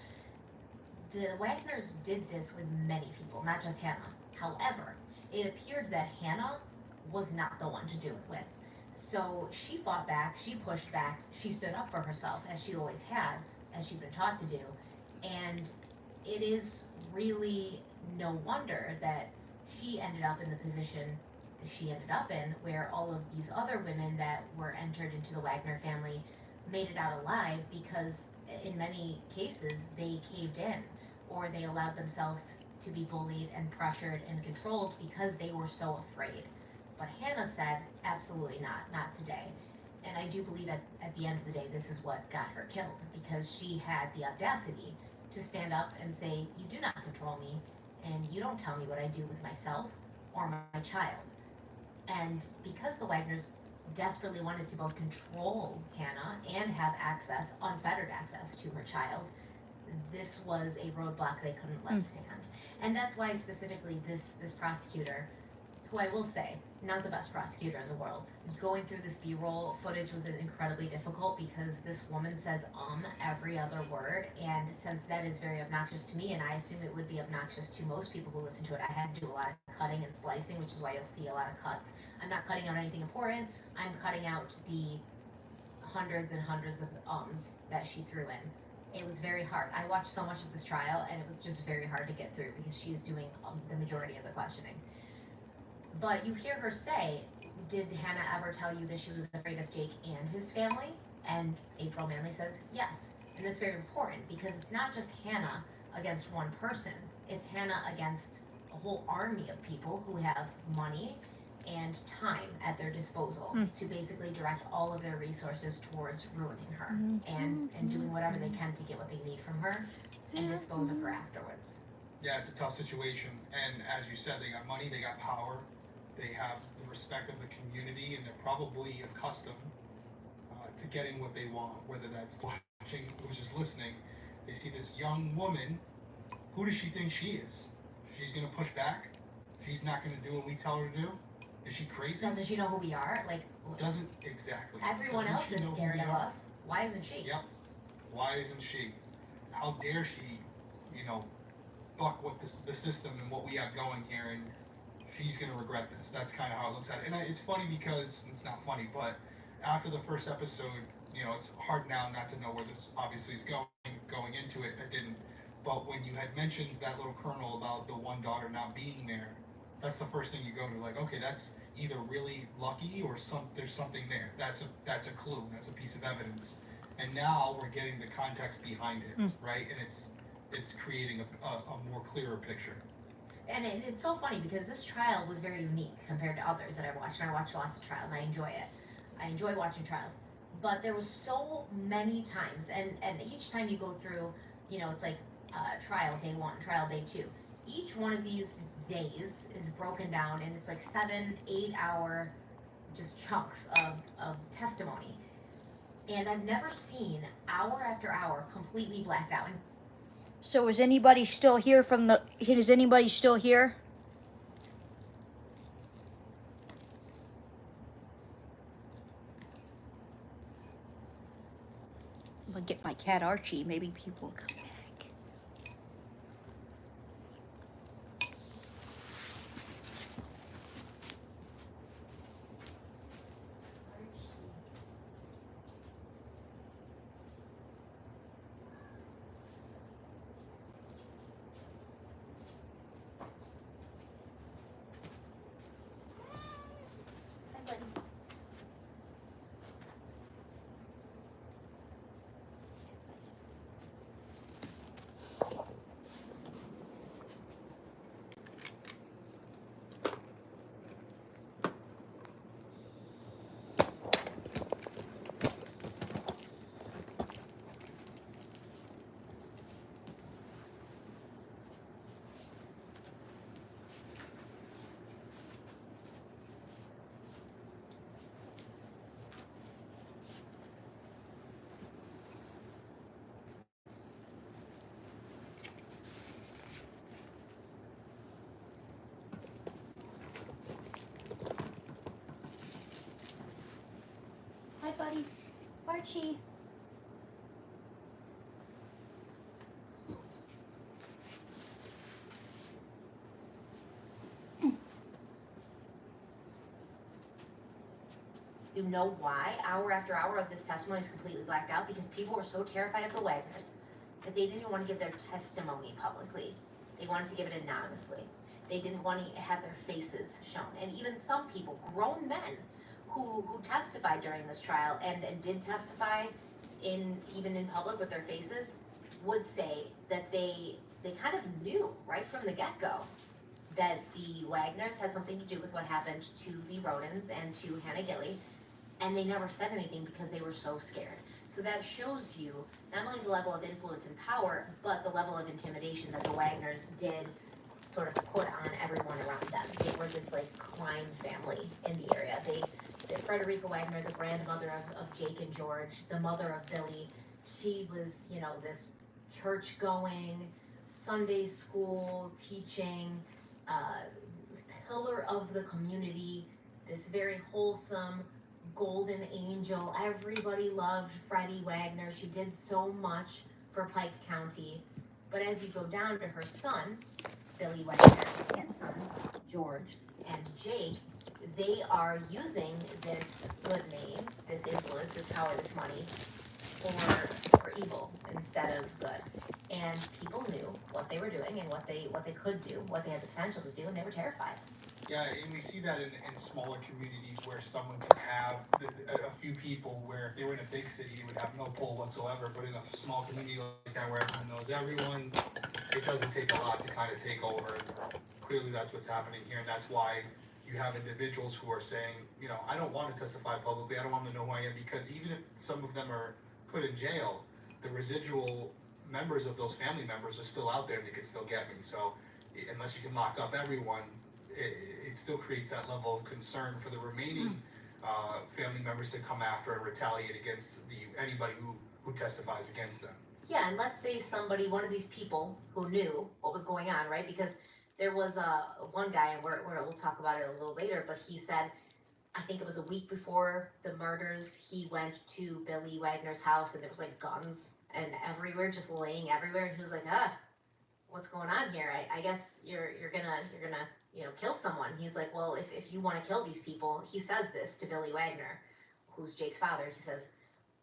the Wagners did this with many people, not just Hannah. However, it appeared that Hannah was not the one to do it with. So she fought back, she pushed back, she stood up for herself, as she always had, as she'd been taught to do. And it is really no wonder that she ended up in the position she ended up in, where all of these other women that were entered into the Wagner family made it out alive, because in many cases they caved in, or they allowed themselves to be bullied and pressured and controlled because they were so afraid. But Hannah said, absolutely not today. And I do believe at the end of the day, this is what got her killed, because she had the audacity to stand up and say, you do not control me, and you don't tell me what I do with myself or my child. And because the Wagners desperately wanted to both control Hannah and have access, unfettered access to her child, this was a roadblock they couldn't let stand. And that's why specifically this prosecutor, who I will say, not the best prosecutor in the world, going through this B-roll footage was incredibly difficult, because this woman says every other word, and since that is very obnoxious to me, and I assume it would be obnoxious to most people who listen to it, I had to do a lot of cutting and splicing, which is why you'll see a lot of cuts. I'm not cutting out anything important, I'm cutting out the hundreds and hundreds of that she threw in. It was very hard. I watched so much of this trial, and it was just very hard to get through, because she's doing the majority of the questioning. But you hear her say, did Hannah ever tell you that she was afraid of Jake and his family? And April Manley says, yes. And that's very important, because it's not just Hannah against one person. It's Hannah against a whole army of people who have money and time at their disposal to basically direct all of their resources towards ruining her and doing whatever they can to get what they need from her and dispose of her afterwards. Yeah, it's a tough situation. And as you said, they got money, they got power, they have the respect of the community, and they're probably accustomed to getting what they want, whether that's watching or just listening. They see this young woman. Who does she think she is? She's going to push back? She's not going to do what we tell her to do? Is she crazy? Doesn't she know who we are? Doesn't exactly. Everyone else is scared of us. Why isn't she? Yep. Why isn't she? How dare she, buck what the system and what we have going here, and she's going to regret this. That's kind of how it looks at it. And it's funny because, it's not funny, but after the first episode, it's hard now not to know where this obviously is going into it. I didn't. But when you had mentioned that little kernel about the one daughter not being there, that's the first thing you go to, like, okay, that's, either really lucky or there's something there. That's a clue. That's a piece of evidence. And now we're getting the context behind it, right? And it's creating a more clearer picture. And it's so funny because this trial was very unique compared to others that I've watched. And I watched lots of trials. I enjoy it. I enjoy watching trials. But there was so many times, and each time you go through, you know, it's like trial day 1, trial day 2. Each one of these days is broken down, and it's like 7-8 hour just chunks of testimony. And I've never seen hour after hour completely blacked out. So is anybody still here is anybody still here? I'm gonna get my cat Archie, maybe people will come back. Hi, buddy. Archie. You know why hour after hour of this testimony is completely blacked out? Because people were so terrified of the Wagners that they didn't want to give their testimony publicly. They wanted to give it anonymously. They didn't want to have their faces shown. And even some people, grown men, who testified during this trial and did testify even in public with their faces, would say that they kind of knew right from the get-go that the Wagners had something to do with what happened to the Rodins and to Hannah Gilley, and they never said anything because they were so scared. So that shows you not only the level of influence and power, but the level of intimidation that the Wagners did sort of put on everyone around them. They were this like crime family in the area. Frederica Wagner, the grandmother of Jake and George, the mother of Billy, she was, you know, this church-going, Sunday school teaching, pillar of the community, this very wholesome golden angel. Everybody loved Freddie Wagner. She did so much for Pike County. But as you go down to her son, Billy Wagner, his son, George, and Jake, they are using this good name, this influence, this power, this money for evil instead of good. And people knew what they were doing and what they could do, what they had the potential to do, and they were terrified. Yeah, and we see that in smaller communities where someone can have a few people where if they were in a big city, it would have no pull whatsoever. But in a small community like that where everyone knows everyone, it doesn't take a lot to kind of take over. And clearly that's what's happening here. And that's why you have individuals who are saying, you know, I don't want to testify publicly. I don't want to know who I am, because even if some of them are put in jail, the residual members of those family members are still out there and they can still get me. So unless you can lock up everyone, it still creates that level of concern for the remaining family members to come after and retaliate against anybody who testifies against them. Yeah, and let's say one of these people who knew what was going on, right? Because there was one guy, and we'll talk about it a little later, but he said, I think it was a week before the murders, he went to Billy Wagner's house and there was like guns and everywhere, just laying everywhere, and he was like, what's going on here? I guess you're gonna kill someone. He's like, well, if you want to kill these people, he says this to Billy Wagner, who's Jake's father. He says,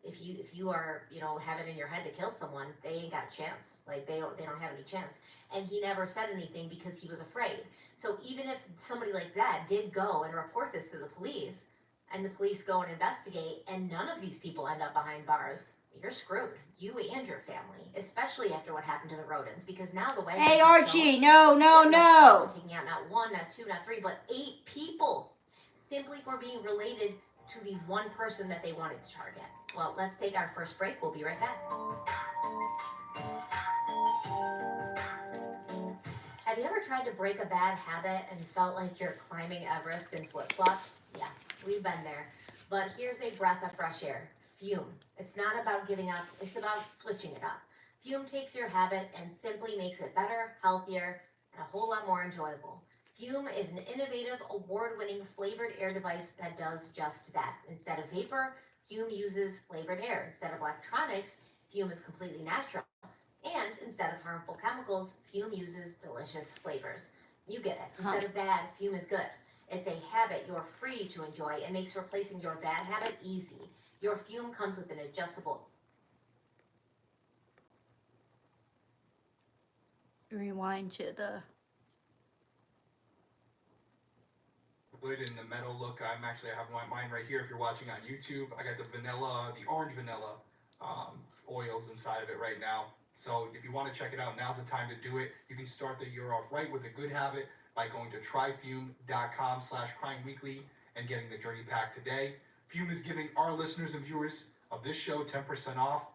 If you are, you know, have it in your head to kill someone, they ain't got a chance. Like they don't have any chance. And he never said anything because he was afraid. So even if somebody like that did go and report this to the police, and the police go and investigate, and none of these people end up behind bars, you're screwed. You and your family, especially after what happened to the Rodens, because now the way. Hey Archie, no. Taking out not 1, not 2, not 3, but 8 people, simply for being related to the one person that they wanted to target. Well, let's take our first break. We'll be right back. Have you ever tried to break a bad habit and felt like you're climbing Everest in flip-flops? Yeah, we've been there. But here's a breath of fresh air. Fume. It's not about giving up, it's about switching it up. Fume takes your habit and simply makes it better, healthier, and a whole lot more enjoyable. Fume is an innovative, award-winning flavored air device that does just that. Instead of vapor, Fume uses flavored air. Instead of electronics, Fume is completely natural. And instead of harmful chemicals, Fume uses delicious flavors. You get it. Instead of bad, Fume is good. It's a habit you're free to enjoy and makes replacing your bad habit easy. Your Fume comes with an adjustable. Rewind to the wood and the metal look. I have mine right here. If you're watching on YouTube, I got the orange vanilla oils inside of it right now. So if you want to check it out, now's the time to do it. You can start the year off right with a good habit by going to tryfume.com/crimeweekly and getting the journey pack today. Fume is giving our listeners and viewers of this show 10% off.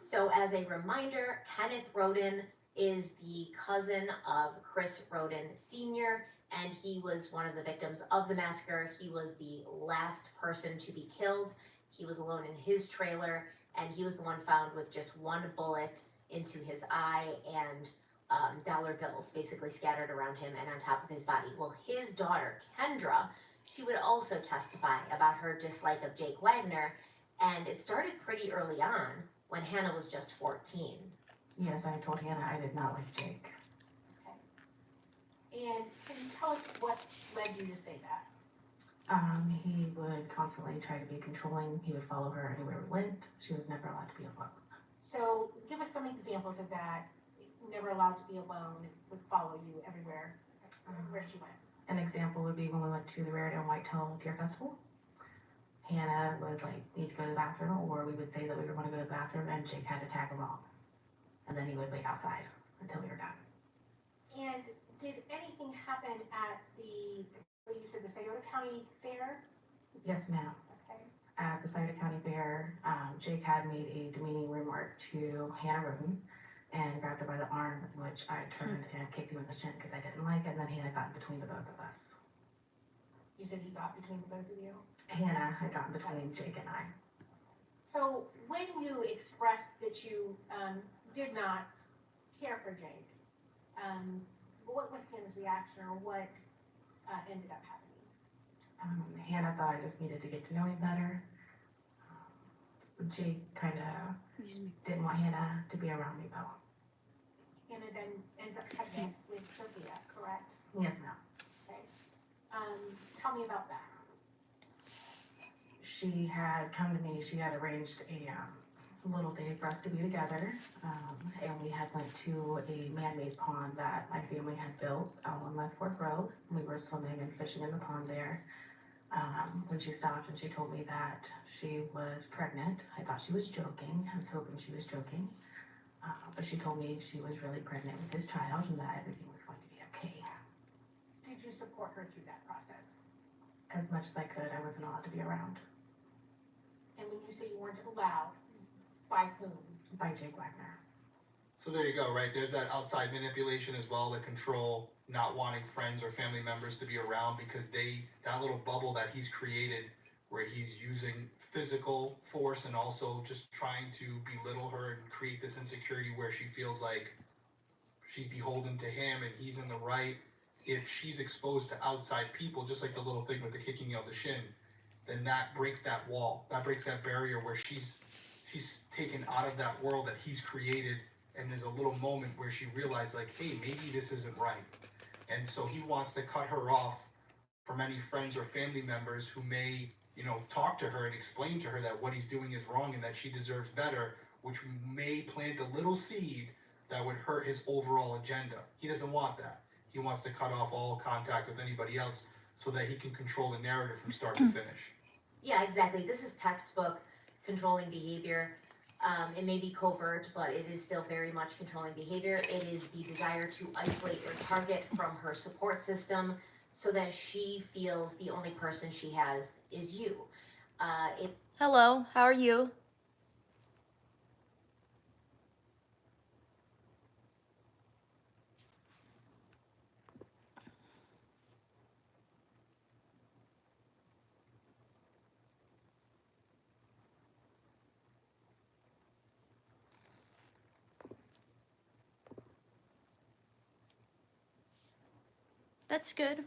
So as a reminder, Kenneth Roden is the cousin of Chris Roden Sr., and he was one of the victims of the massacre. He was the last person to be killed. He was alone in his trailer, and he was the one found with just one bullet into his eye and dollar bills basically scattered around him and on top of his body. Well, his daughter, Kendra, she would also testify about her dislike of Jake Wagner, and it started pretty early on when Hannah was just 14. Yes, I told Hannah I did not like Jake. And can you tell us what led you to say that? He would constantly try to be controlling. He would follow her anywhere we went. She was never allowed to be alone. So give us some examples of that. Never allowed to be alone, would follow you everywhere where she went. An example would be when we went to the Raritan Whitetail Deer Festival. Hannah would need to go to the bathroom, or we would say that we were going to go to the bathroom and Jake had to tag along. And then he would wait outside until we were done. And did anything happen at you said the Scioto County Fair? Yes, ma'am. Okay. At the Scioto County Fair, Jake had made a demeaning remark to Hannah Roden and grabbed her by the arm, which I turned and kicked him in the shin because I didn't like it, and then Hannah got in between the both of us. You said he got between the both of you? Hannah had gotten between Jake and I. So when you expressed that you did not care for Jake, what was Hannah's reaction, or what ended up happening? Hannah thought I just needed to get to know him better. Jake kind of didn't want Hannah to be around me, though. Hannah then ends up pregnant with Sophia, correct? Yes, ma'am. Okay. Tell me about that. She had come to me. She had arranged a little day for us to be together, and we had went to a man-made pond that my family had built out on Left Fork Road. We were swimming and fishing in the pond there. When she stopped and she told me that she was pregnant, I thought she was joking. I was hoping she was joking. But she told me she was really pregnant with his child and that everything was going to be okay. Did you support her through that process? As much as I could. I wasn't allowed to be around. And when you say you weren't allowed, by whom? By Jake Wagner. So there you go, right? There's that outside manipulation as well, the control, not wanting friends or family members to be around because that little bubble that he's created where he's using physical force and also just trying to belittle her and create this insecurity where she feels like she's beholden to him and he's in the right. If she's exposed to outside people, just like the little thing with the kicking of the shin, then that breaks that wall. That breaks that barrier where she's taken out of that world that he's created and there's a little moment where she realized, like, hey, maybe this isn't right. And so he wants to cut her off from any friends or family members who may, you know, talk to her and explain to her that what he's doing is wrong and that she deserves better, which may plant a little seed that would hurt his overall agenda. He doesn't want that. He wants to cut off all contact with anybody else so that he can control the narrative from start to finish. Yeah, exactly. This is textbook controlling behavior. It may be covert, but it is still very much controlling behavior. It is the desire to isolate your target from her support system so that she feels the only person she has is you. Hello, how are you? That's good.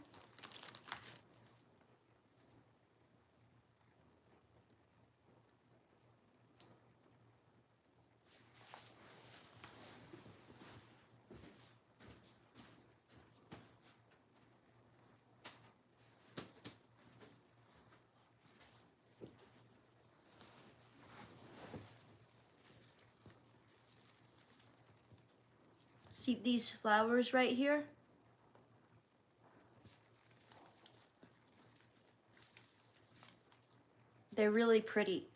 See these flowers right here? They're really pretty.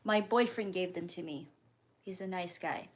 My boyfriend gave them to me. He's a nice guy.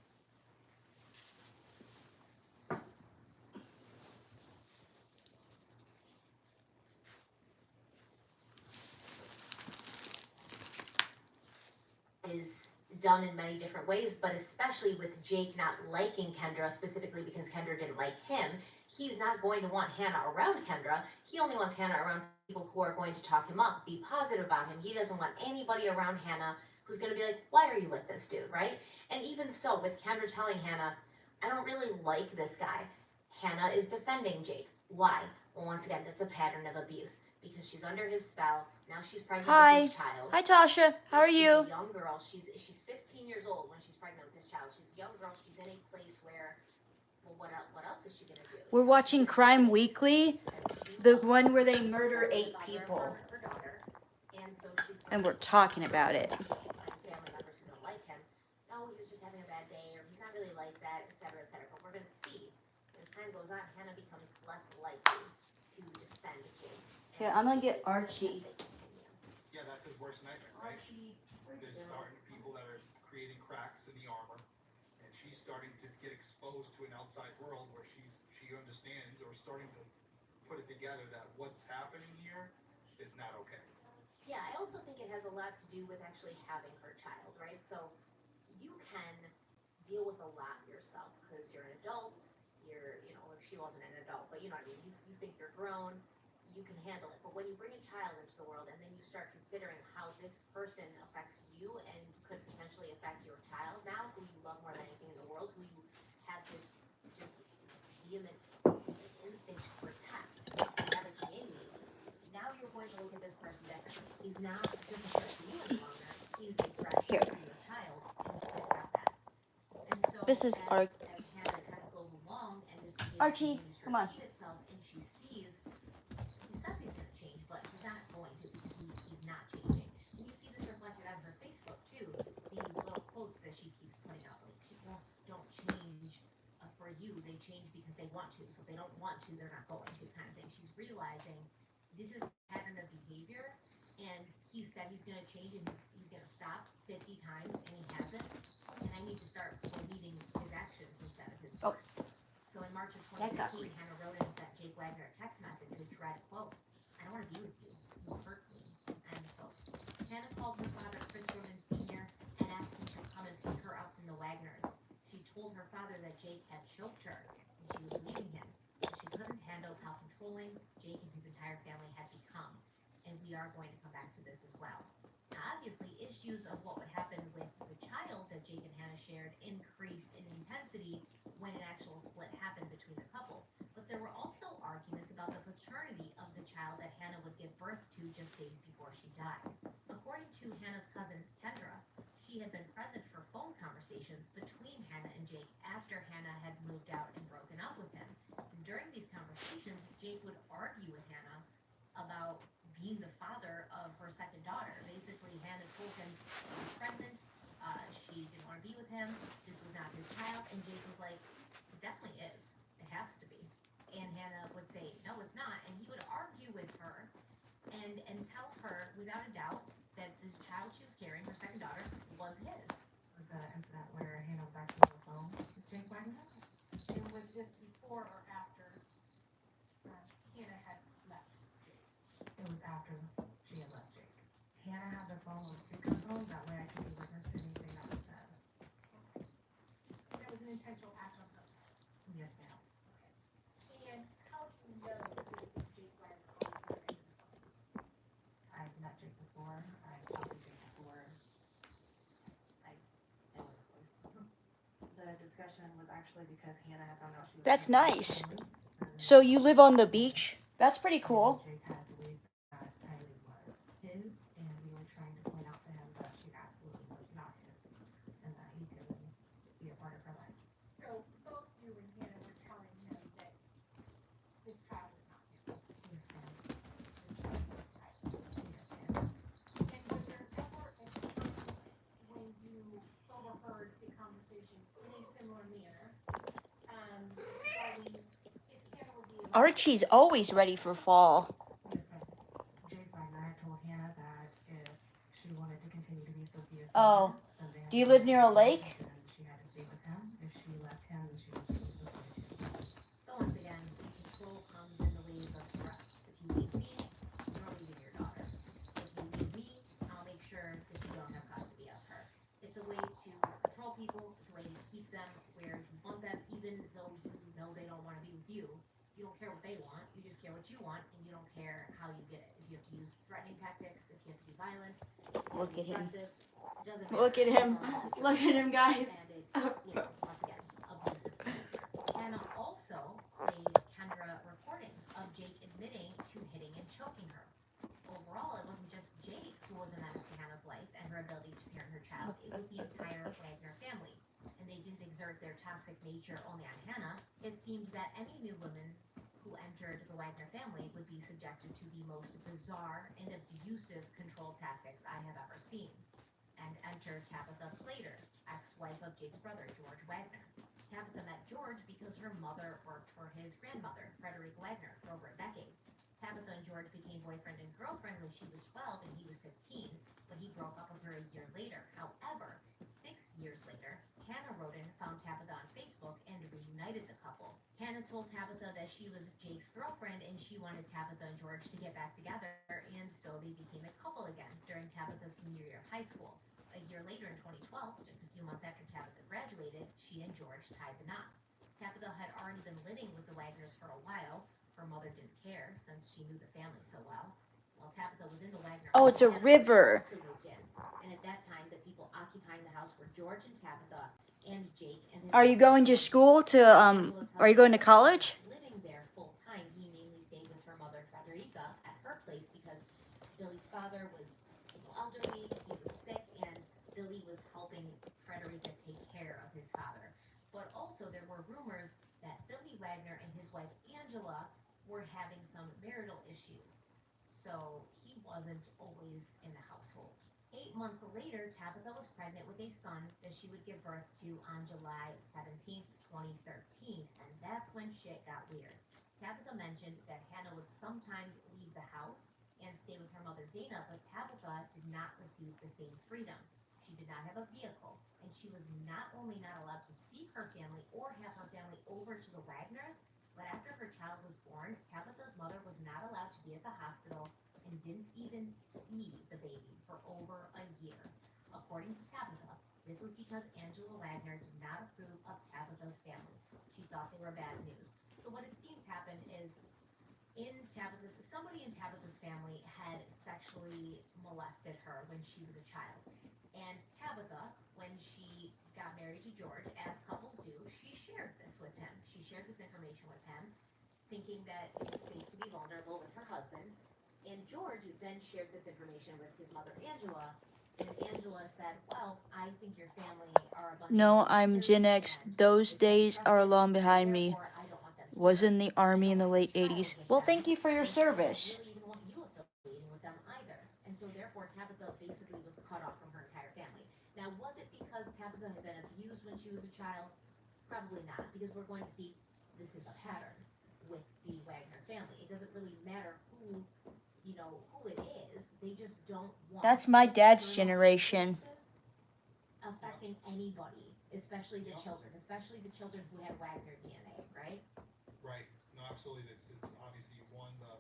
Is done in many different ways, but especially with Jake not liking Kendra, specifically because Kendra didn't like him, he's not going to want Hannah around Kendra. He only wants Hannah around people who are going to talk him up, be positive about him. He doesn't want anybody around Hannah who's going to be like, why are you with this dude, right? And even so, with Kendra telling Hannah, I don't really like this guy, Hannah is defending Jake. Why? Well, once again, that's a pattern of abuse because she's under his spell. Now she's pregnant Hi. with his child. Hi, Tasha. How are you? She's a young girl. She's 15 years old when she's pregnant with this child. She's a young girl. She's in a place where, well, what else is she gonna do? We're watching Crime Weekly, the one where they murder 8 people. Her daughter, and so she's And we're talking about it. family members who don't like him. No, he was just having a bad day, or he's not really like that, etc., etc. But we're gonna see as time goes on, Hannah becomes less likely to defend Jake. Here, I'm gonna get Archie. Yeah, that's his worst nightmare, right? There's starting people that are creating cracks in the armor, and she's starting to get exposed to an outside world where she understands or starting to put it together that what's happening here is not okay. Yeah, I also think it has a lot to do with actually having her child, right? So you can deal with a lot yourself because you're an adult. You're, you know, if she wasn't an adult, but you know what I mean. You think you're grown. You can handle it. But when you bring a child into the world and then you start considering how this person affects you and could potentially affect your child now, who you love more than anything in the world, who you have this just vehement instinct to protect and everything in you, now you're going to look at this person differently. He's not just a threat to you any longer. He's a threat to your child, and you can't have that. And so This is as Hannah kind of goes along and this behavior Archie, continues to come on. repeat itself, and she sees, he says he's going to change, but he's not going to because he's not changing. And you see this reflected on her Facebook too. These little quotes that she keeps putting out, like people don't change for you, they change because they want to. So if they don't want to, they're not going to, kind of thing. She's realizing this is a pattern of behavior, and he said he's going to change and he's going to stop 50 times, and he hasn't. And I need to start believing his actions instead of his words. So in March of 2015, Hannah wrote and sent Jake Wagner a text message which read, quote, I don't want to be with you. You hurt me. End quote. Hannah called her father, Chris Roden Sr., and asked him to come and pick her up from the Wagners. She told her father that Jake had choked her and she was leaving him. She couldn't handle how controlling Jake and his entire family had become. And we are going to come back to this as well. Now, obviously, issues of what would happen with the child that Jake and Hannah shared increased in intensity when an actual split happened between the couple. But there were also arguments about the paternity of the child that Hannah would give birth to just days before she died. Of According to Hannah's cousin, Kendra, she had been present for phone conversations between Hannah and Jake after Hannah had moved out and broken up with him. During these conversations, Jake would argue with Hannah about being the father of her second daughter. Basically, Hannah told him she was pregnant, she didn't want to be with him, this was not his child, and Jake was like, it definitely is, it has to be. And Hannah would say, no, it's not, and he would argue with her and tell her without a doubt that the child she was carrying, her second daughter, was his. Was that an incident where Hannah was actually on the phone with Jake Wagner? It was this before or after Hannah had left Jake? It was after she had left Jake. Hannah had the phone on speakerphone, that way I could be witness to anything that was said. That was an intentional act on her part. Yes, ma'am. And how do you know that Jake Wagner always had her in the phone? I've met Jake before. I've talked to Jake before. I know his voice. The discussion was actually because Hannah had found out she was That's pregnant. nice. So you live on the beach? That's pretty cool. Jake had believed that Kylie was his, and we were trying to point out to him that she absolutely was not his, and that he couldn't be a part of her life. So both you and Hannah were telling him that this child is not his. Yes, ma'am. This child is not his. Yes, ma'am. And was there ever a time when you overheard the conversation in a similar manner, regarding if Hannah would be able Archie's always ready for fall. Yes, ma'am. Jake Wagner had told Hannah that if she wanted to continue to be Sophia's Oh. mother, then they had Do you to live be near a together, lake? and she had to stay with him. If she left him, then she was going to be Sophia too. So once again, control comes in the ways of threats. If you leave me, you're leaving your daughter. If you leave me, I'll make sure that you don't have custody of her. It's a way to control people. It's a way to keep them where you want them, even though you know they don't want to be with you. You don't care what they want. You just care what you want, and you don't care how you get it. If you have to use threatening tactics, if you have to be violent, if you have Look to be at him. aggressive, it doesn't Look matter. at him. As long as you Look at him, guys. and it's, once again, abusive behavior. Hannah also played Kendra recordings of Jake admitting to hitting and choking her. Overall, it wasn't just Jake who was a menace to Hannah's life and her ability to parent her child, it was the entire Wagner family. And they didn't exert their toxic nature only on Hannah. It seemed that any new woman who entered the Wagner family would be subjected to the most bizarre and abusive control tactics I have ever seen. And enter Tabitha Plater, ex-wife of Jake's brother, George Wagner. Tabitha met George because her mother worked for his grandmother, Frederica Wagner, for over a decade. Tabitha and George became boyfriend and girlfriend when she was 12 and he was 15, but he broke up with her a year later. However, 6 years later, Hannah Roden found Tabitha on Facebook and reunited the couple. Hannah told Tabitha that she was Jake's girlfriend and she wanted Tabitha and George to get back together, and so they became a couple again during Tabitha's senior year of high school. A year later in 2012, just a few months after Tabitha graduated, she and George tied the knot. Tabitha had already been living with the Wagners for a while. Her mother didn't care since she knew the family so well. While Tabitha was in the Wagner Oh, it's a home, river. also moved in. And at that time, the people occupying the house were George and Tabitha and Jake and his Are you going to school to, are you going to college? living there full time. He mainly stayed with her mother, Frederica, at her place because Billy's father was elderly, he was sick, and Billy was helping Frederica take care of his father. But also there were rumors that Billy Wagner and his wife Angela were having some marital issues. So he wasn't always in the household. 8 months later, Tabitha was pregnant with a son that she would give birth to on July 17th, 2013, and that's when shit got weird. Tabitha mentioned that Hannah would sometimes leave the house and stay with her mother Dana, but Tabitha did not receive the same freedom. She did not have a vehicle, and she was not only not allowed to see her family or have her family over to the Wagners, but after her child was born, Tabitha's mother was not allowed to be at the hospital and didn't even see the baby for over a year. According to Tabitha, this was because Angela Wagner did not approve of Tabitha's family. She thought they were bad news. So what it seems happened is somebody in Tabitha's family had sexually molested her when she was a child. And Tabitha, when she got married to George, as couples do, she shared this with him. She shared this information with him, thinking that it was safe to be vulnerable with her husband. And George then shared this information with his mother, Angela, and Angela said, well, I think your family are a bunch No, of I'm losers Gen X. and Those they can't be days are trusted, long and behind me. therefore I don't want them Was here. in the I army in don't the want late to try 80s. with Well, them, thank you for your and I don't service. really even want you affiliating with them either. And so therefore Tabitha basically was cut off from her entire family. Now, was it because Tabitha had been abused when she was a child? Probably not, because we're going to see this is a pattern with the Wagner family. It doesn't really matter who, you know, who it is. They just don't want That's my dad's external generation. influences affecting anybody, especially the children, especially the children who had Wagner DNA, right? Right. No, absolutely. It's obviously one, the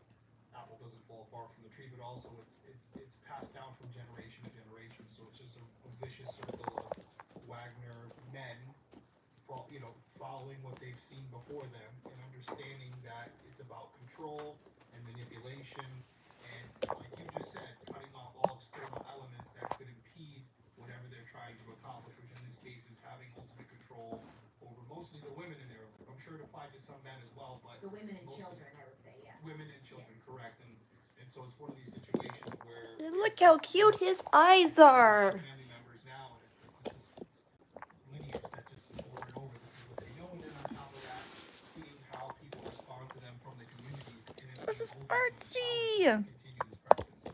apple doesn't fall far from the tree, but also it's passed down from generation to generation. So it's just a vicious circle of Wagner men, following what they've seen before them and understanding that it's about control and manipulation and, like you just said, cutting off all external elements that could impede whatever they're trying to accomplish, which in this case is having ultimate control over mostly the women in their life. I'm sure it applied to some men as well, but The women and mostly children, I would say, yeah. women and children, correct. And so it's one of these situations where Look how cute his eyes are. family members now, and it's just this lineage that just over and over, this is what they know, and then on top of that, seeing how people respond to them from the community. This is artsy. Continue this practice.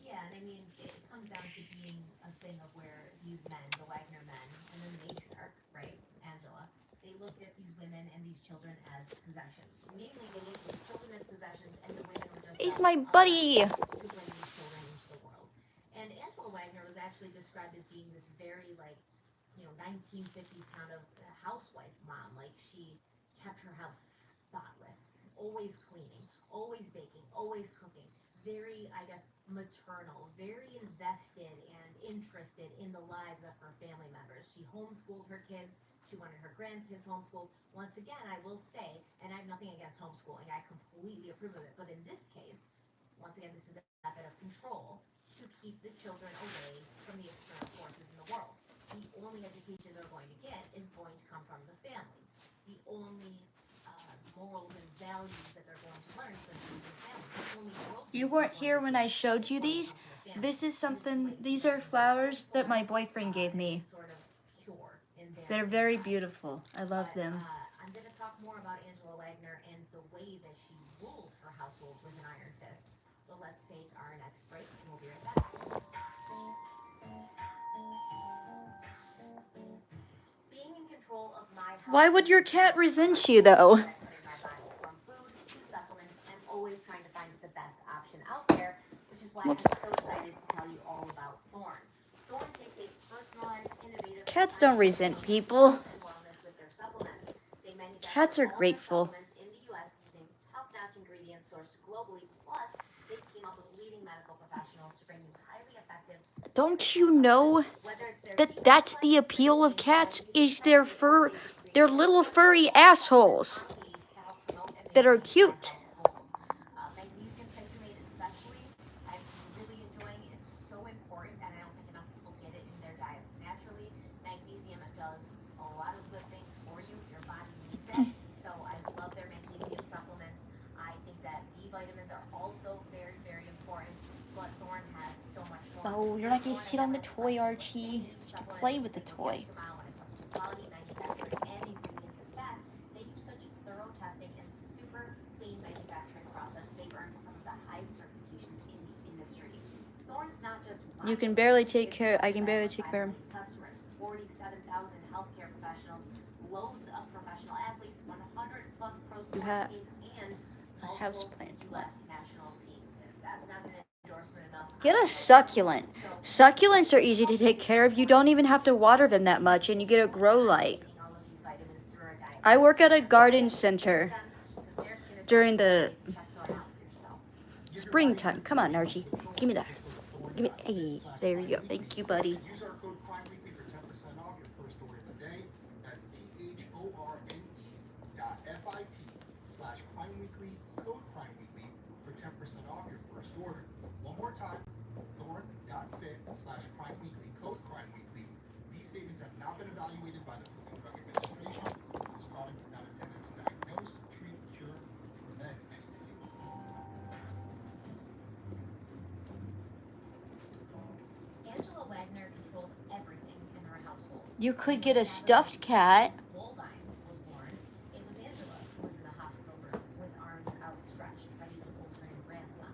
Yeah, and I mean, it comes down to being a thing of where these men, the Wagner men, and then the matriarch, right, Angela, they looked at these women and these children as possessions. Mainly, they looked at the children as possessions, and the women were just He's out, my buddy. to bring these children into the world. And Angela Wagner was actually described as being this very, like, 1950s kind of housewife mom. Like, she kept her house spotless, always cleaning, always baking, always cooking. Very, I guess, maternal, very invested and interested in the lives of her family members. She homeschooled her kids. She wanted her grandkids homeschooled. Once again, I will say, and I have nothing against homeschooling, I completely approve of it, but in this case, once again, this is a method of control to keep the children away from the external forces in the world. The only education they're going to get is going to come from the family. The only morals and values that they're going to learn is going to be from the family. The only world You weren't here when I showed you these. This is something, these are flowers that my boyfriend gave me. sort of pure in their They're very beautiful. I love But, them. I'm going to talk more about Angela Wagner and the way that she ruled her household with an iron fist. But let's take our next break and we'll be right back. Being in control of my health. Why would your cat resent you, though? From food to supplements, I'm always trying to find the best option out there, which is why Whoops. I'm so excited to tell you all about Thorne. Thorne takes a personalized, innovative Cats don't resent people. and wellness with their supplements. They manufacture Cats are all their grateful. supplements in the U.S. using top-notch ingredients sourced globally. Plus, they team up with leading medical professionals to bring you highly effective. Don't you know that that's the appeal of cats is their fur, their little furry assholes that are cute. Magnesium citrate especially, I'm really enjoying. It's so important, and I don't think enough people get it in their diets naturally. Magnesium does a lot of good things for you. Your body needs it. So I love their magnesium supplements. I think that B vitamins are also very, very important. But Thorne has so much more. Oh, you're not gonna sit on the toy, Archie. Play with the toy. When it comes to quality, manufacturing, and ingredients. In fact, they use such thorough testing and super clean manufacturing process. They've earned some of the highest certifications in the industry. Thorne's not just You can barely take care. I can barely take care of him. customers, 47,000 healthcare professionals, loads of professional athletes, 100 plus pro sports have teams, and a multiple houseplant. U.S. national teams. And if that's not an endorsement enough, Get a succulent. Succulents are easy to take care of. You don't even have to water them that much, and you get a grow light. all of these vitamins through our diet. I work at a garden center during the Check Thorne out for yourself. springtime. Come on, Archie. Give me that. Give me. Hey, there you go. Thank you, buddy. Use our code CrimeWeekly for 10% off your first order today. That's THORNE.FIT/CrimeWeekly, code CrimeWeekly for 10% off your first order. One more time, Thorne.fit/CrimeWeekly, code CrimeWeekly. These statements have not been evaluated by the Food and Drug Administration. This product is not intended to diagnose, treat, cure, or prevent any disease. old. You could get a stuffed cat. Wolvine was born. It was Angela who was in the hospital room with arms outstretched, ready to hold her new grandson.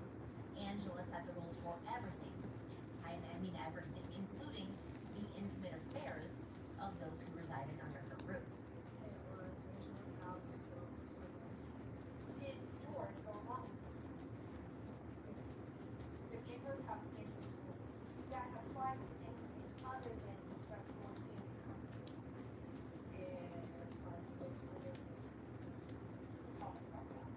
Angela set the rules for everything. I mean everything, including the intimate affairs of those who resided under her roof. It was Angela's house, so did George go along with it? It's Angela's house, Angela's rule. That applied to anything other than just one family company. And basically, talking about that.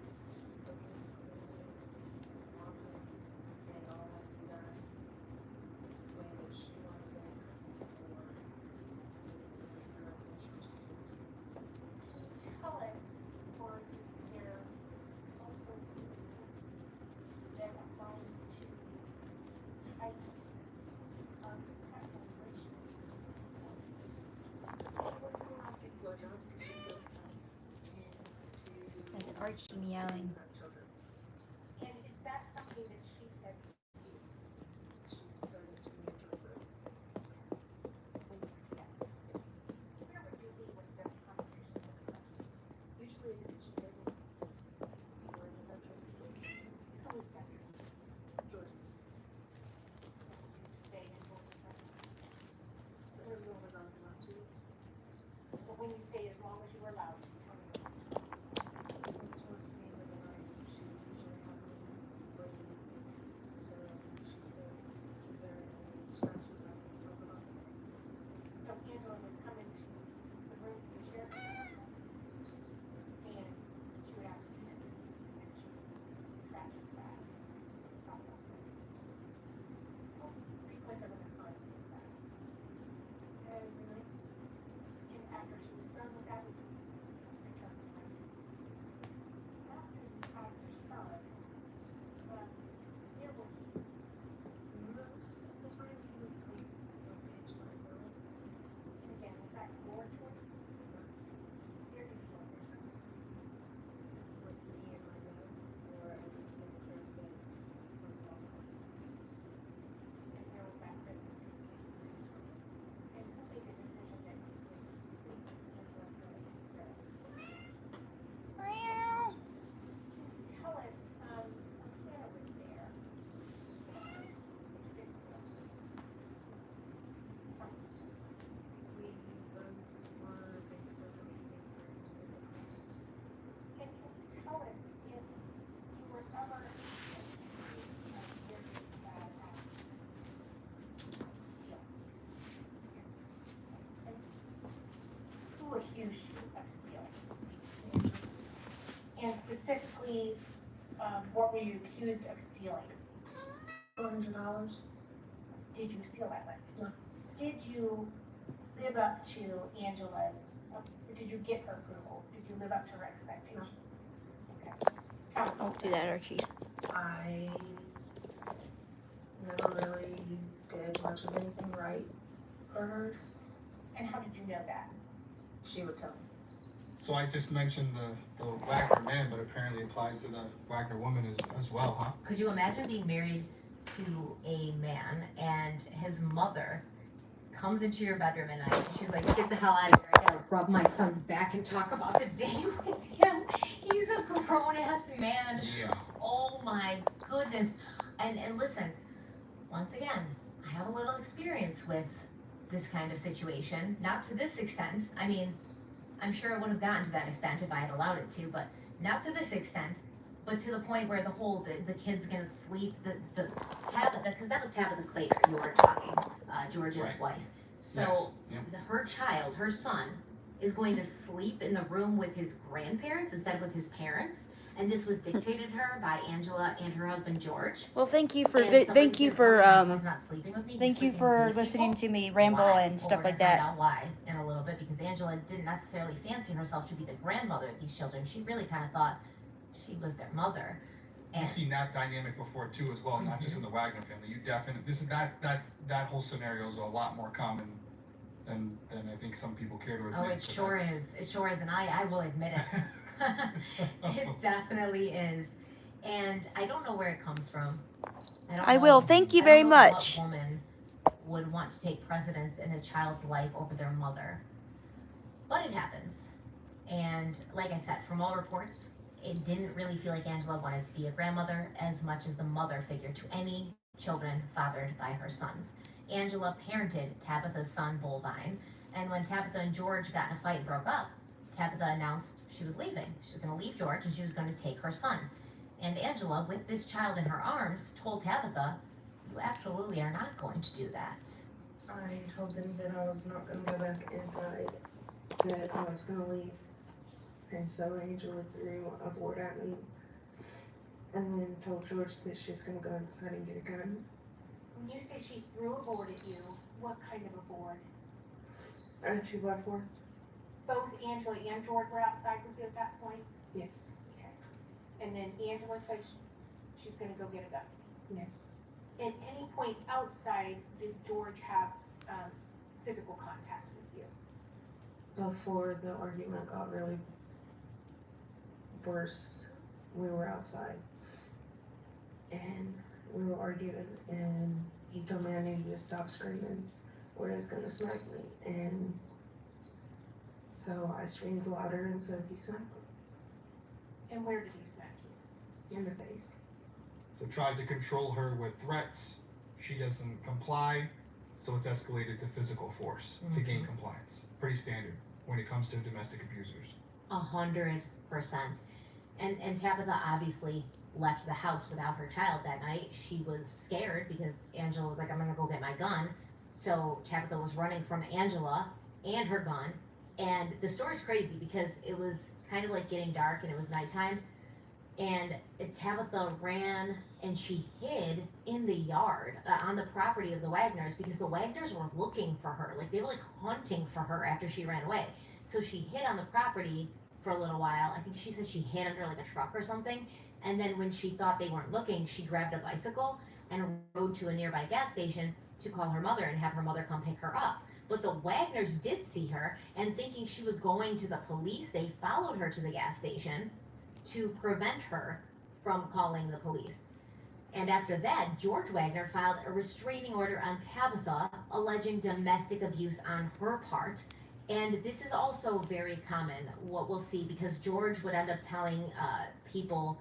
And all that be done when she wanted them tell us, or there also that applying to types of sexual relations. That's Archie meowing. And is that something that she said to you? She said it to me when you were together. Where would you be with the conversation with the person? Usually the kitchen table. Or in the bedroom. Who's bedroom? George's. Stay in George's bedroom. Hers was on for 2 weeks. But when you say as long as you were allowed to, tell me what. Towards the end of the night, she was usually having breathing. So she could sit there and scratches up and talk about it. So Angela would come into the room you shared with her, and she would ask you to do and she would scratch his back. Talk about it. How frequent of an occurrence was that? Every night. And after she was done with that, would you return to her? After you had your son, where will he sleep? Most of the time he would sleep on Angela and Lily. And again, was that your choice? Where did you want your son to sleep? With me and my mother, or at least in the crib that was about home. And where was that crib? And who made the decision that you would sleep with Angela and Lily instead? Tell us, Hannah was there. We both were basically Can you tell us if you were ever Yes. And who accused you of stealing? And specifically, what were you accused of stealing? $400. Did you steal that money? No. Did you live up to Angela's, did you get her approval? Did you live up to her expectations? Okay. Tell me. Don't do that, Archie. I never really did much of anything right for her. And how did you know that? She would tell me. So I just mentioned the Wagner man, but apparently applies to the Wagner woman as well, huh? Could you imagine being married to a man and his mother comes into your bedroom at night and she's like, get the hell out of here, I gotta rub my son's back and talk about the day with him. He's a grown-ass man. Yeah. Oh my goodness. And listen, once again, I have a little experience with this kind of situation. Not to this extent. I mean, I'm sure it would have gotten to that extent if I had allowed it to, but not to this extent. But to the point where the kid's gonna sleep, the Tabitha, because that was Tabitha Claytor you were talking, George's wife. So her child, her son, is going to sleep in the room with his grandparents instead of with his parents. And this was dictated to her by Angela and her husband George. Well, thank you for And thank you somebody's for gonna tell me my son's not sleeping with me, he's thank you sleeping for with these listening people. to me ramble Why? and Well, stuff we're like gonna that. find out why in a little bit, because Angela didn't necessarily fancy herself to be the grandmother of these children. She really kind of thought she was their mother. You've seen that dynamic before too, as well, not just in the Wagner family. You definitely that whole scenario is a lot more common than I think some people care to admit. Oh, it sure is. It sure is, and I will admit it. It definitely is, and I don't know where it comes from. I will. Thank you very much. What woman would want to take precedence in a child's life over their mother. But it happens. And like I said, from all reports, it didn't really feel like Angela wanted to be a grandmother as much as the mother figure to any children fathered by her sons. Angela parented Tabitha's son, Bullvine, and when Tabitha and George got in a fight and broke up, Tabitha announced she was leaving. She was going to leave George and she was going to take her son. And Angela, with this child in her arms, told Tabitha, "You absolutely are not going to do that." I told them that I was not going to go back inside, that I was going to leave. And so Angela threw a board at me and then told George that she's going to go inside and get a gun. When you say she threw a board at you, what kind of a board? A 2x4? Both Angela and George were outside with you at that point? Yes. Okay. And then Angela said she's gonna go get a gun? Yes. At any point outside, did George have physical contact with you? Before the argument got really worse, we were outside. And we were arguing, and he told me I needed to stop screaming or he was gonna smack me. And so I screamed louder and so he smacked me. And where did he smack you? In the face. So tries to control her with threats. She doesn't comply, so it's escalated to physical force to gain compliance. Pretty standard when it comes to domestic abusers. 100%. And Tabitha obviously left the house without her child that night. She was scared because Angela was like, "I'm gonna go get my gun." So Tabitha was running from Angela and her gun. And the story's crazy because it was kind of like getting dark and it was nighttime. And Tabitha ran and she hid in the yard on the property of the Wagners because the Wagners were looking for her. Like, they were like hunting for her after she ran away. So she hid on the property for a little while. I think she said she hid under like a truck or something. And then when she thought they weren't looking, she grabbed a bicycle and rode to a nearby gas station to call her mother and have her mother come pick her up. But the Wagners did see her, and thinking she was going to the police, they followed her to the gas station to prevent her from calling the police. And after that, George Wagner filed a restraining order on Tabitha, alleging domestic abuse on her part. And this is also very common, what we'll see, because George would end up telling people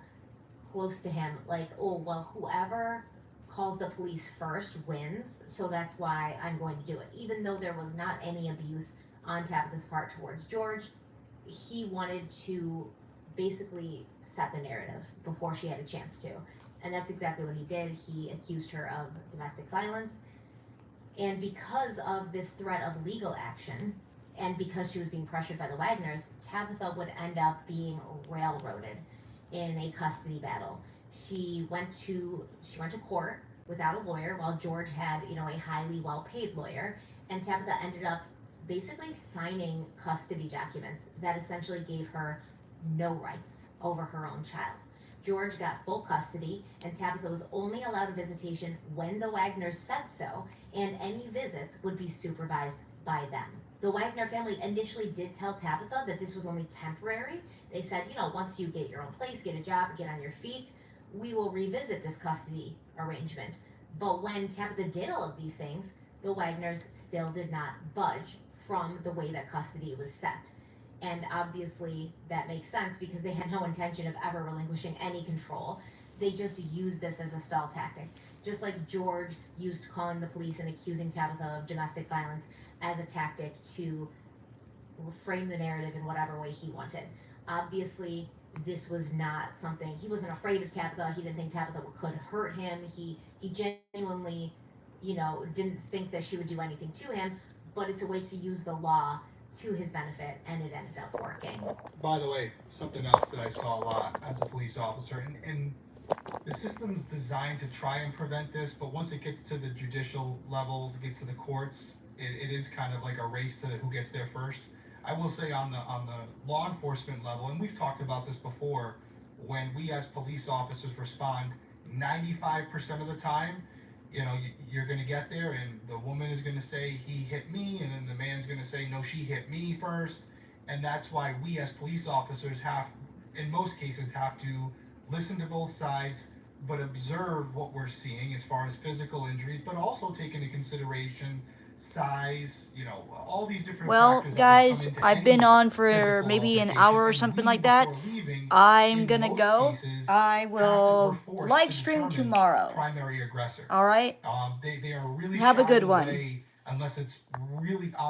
close to him, like, "Oh, well, whoever calls the police first wins, so that's why I'm going to do it." Even though there was not any abuse on Tabitha's part towards George, he wanted to basically set the narrative before she had a chance to. And that's exactly what he did. He accused her of domestic violence. And because of this threat of legal action, and because she was being pressured by the Wagners, Tabitha would end up being railroaded in a custody battle. She went to court without a lawyer, while George had, a highly well-paid lawyer, and Tabitha ended up basically signing custody documents that essentially gave her no rights over her own child. George got full custody, and Tabitha was only allowed a visitation when the Wagners said so, and any visits would be supervised by them. The Wagner family initially did tell Tabitha that this was only temporary. They said, once you get your own place, get a job, get on your feet, we will revisit this custody arrangement. But when Tabitha did all of these things, the Wagners still did not budge from the way that custody was set. And obviously that makes sense because they had no intention of ever relinquishing any control. They just used this as a stall tactic. Just like George used calling the police and accusing Tabitha of domestic violence as a tactic to frame the narrative in whatever way he wanted. Obviously, this was not something, he wasn't afraid of Tabitha. He didn't think Tabitha could hurt him. He genuinely, didn't think that she would do anything to him, but it's a way to use the law to his benefit, and it ended up working. By the way, something else that I saw a lot as a police officer, and the system's designed to try and prevent this, but once it gets to the judicial level, it gets to the courts, it is kind of like a race to who gets there first. I will say on the law enforcement level, and we've talked about this before, when we as police officers respond 95% of the time, you're going to get there and the woman is going to say he hit me, and then the man's going to say no, she hit me first. And that's why we as police officers in most cases have to listen to both sides, but observe what we're seeing as far as physical injuries, but also take into consideration size, you know, all these different Well, factors that would come guys, into I've any been on for physical maybe an altercation, hour or and something we, like that. before leaving, I'm in gonna most go. cases, I will forced live to stream determine tomorrow. primary aggressor. All right. They are really Have a shying good one. away unless it's really obvious.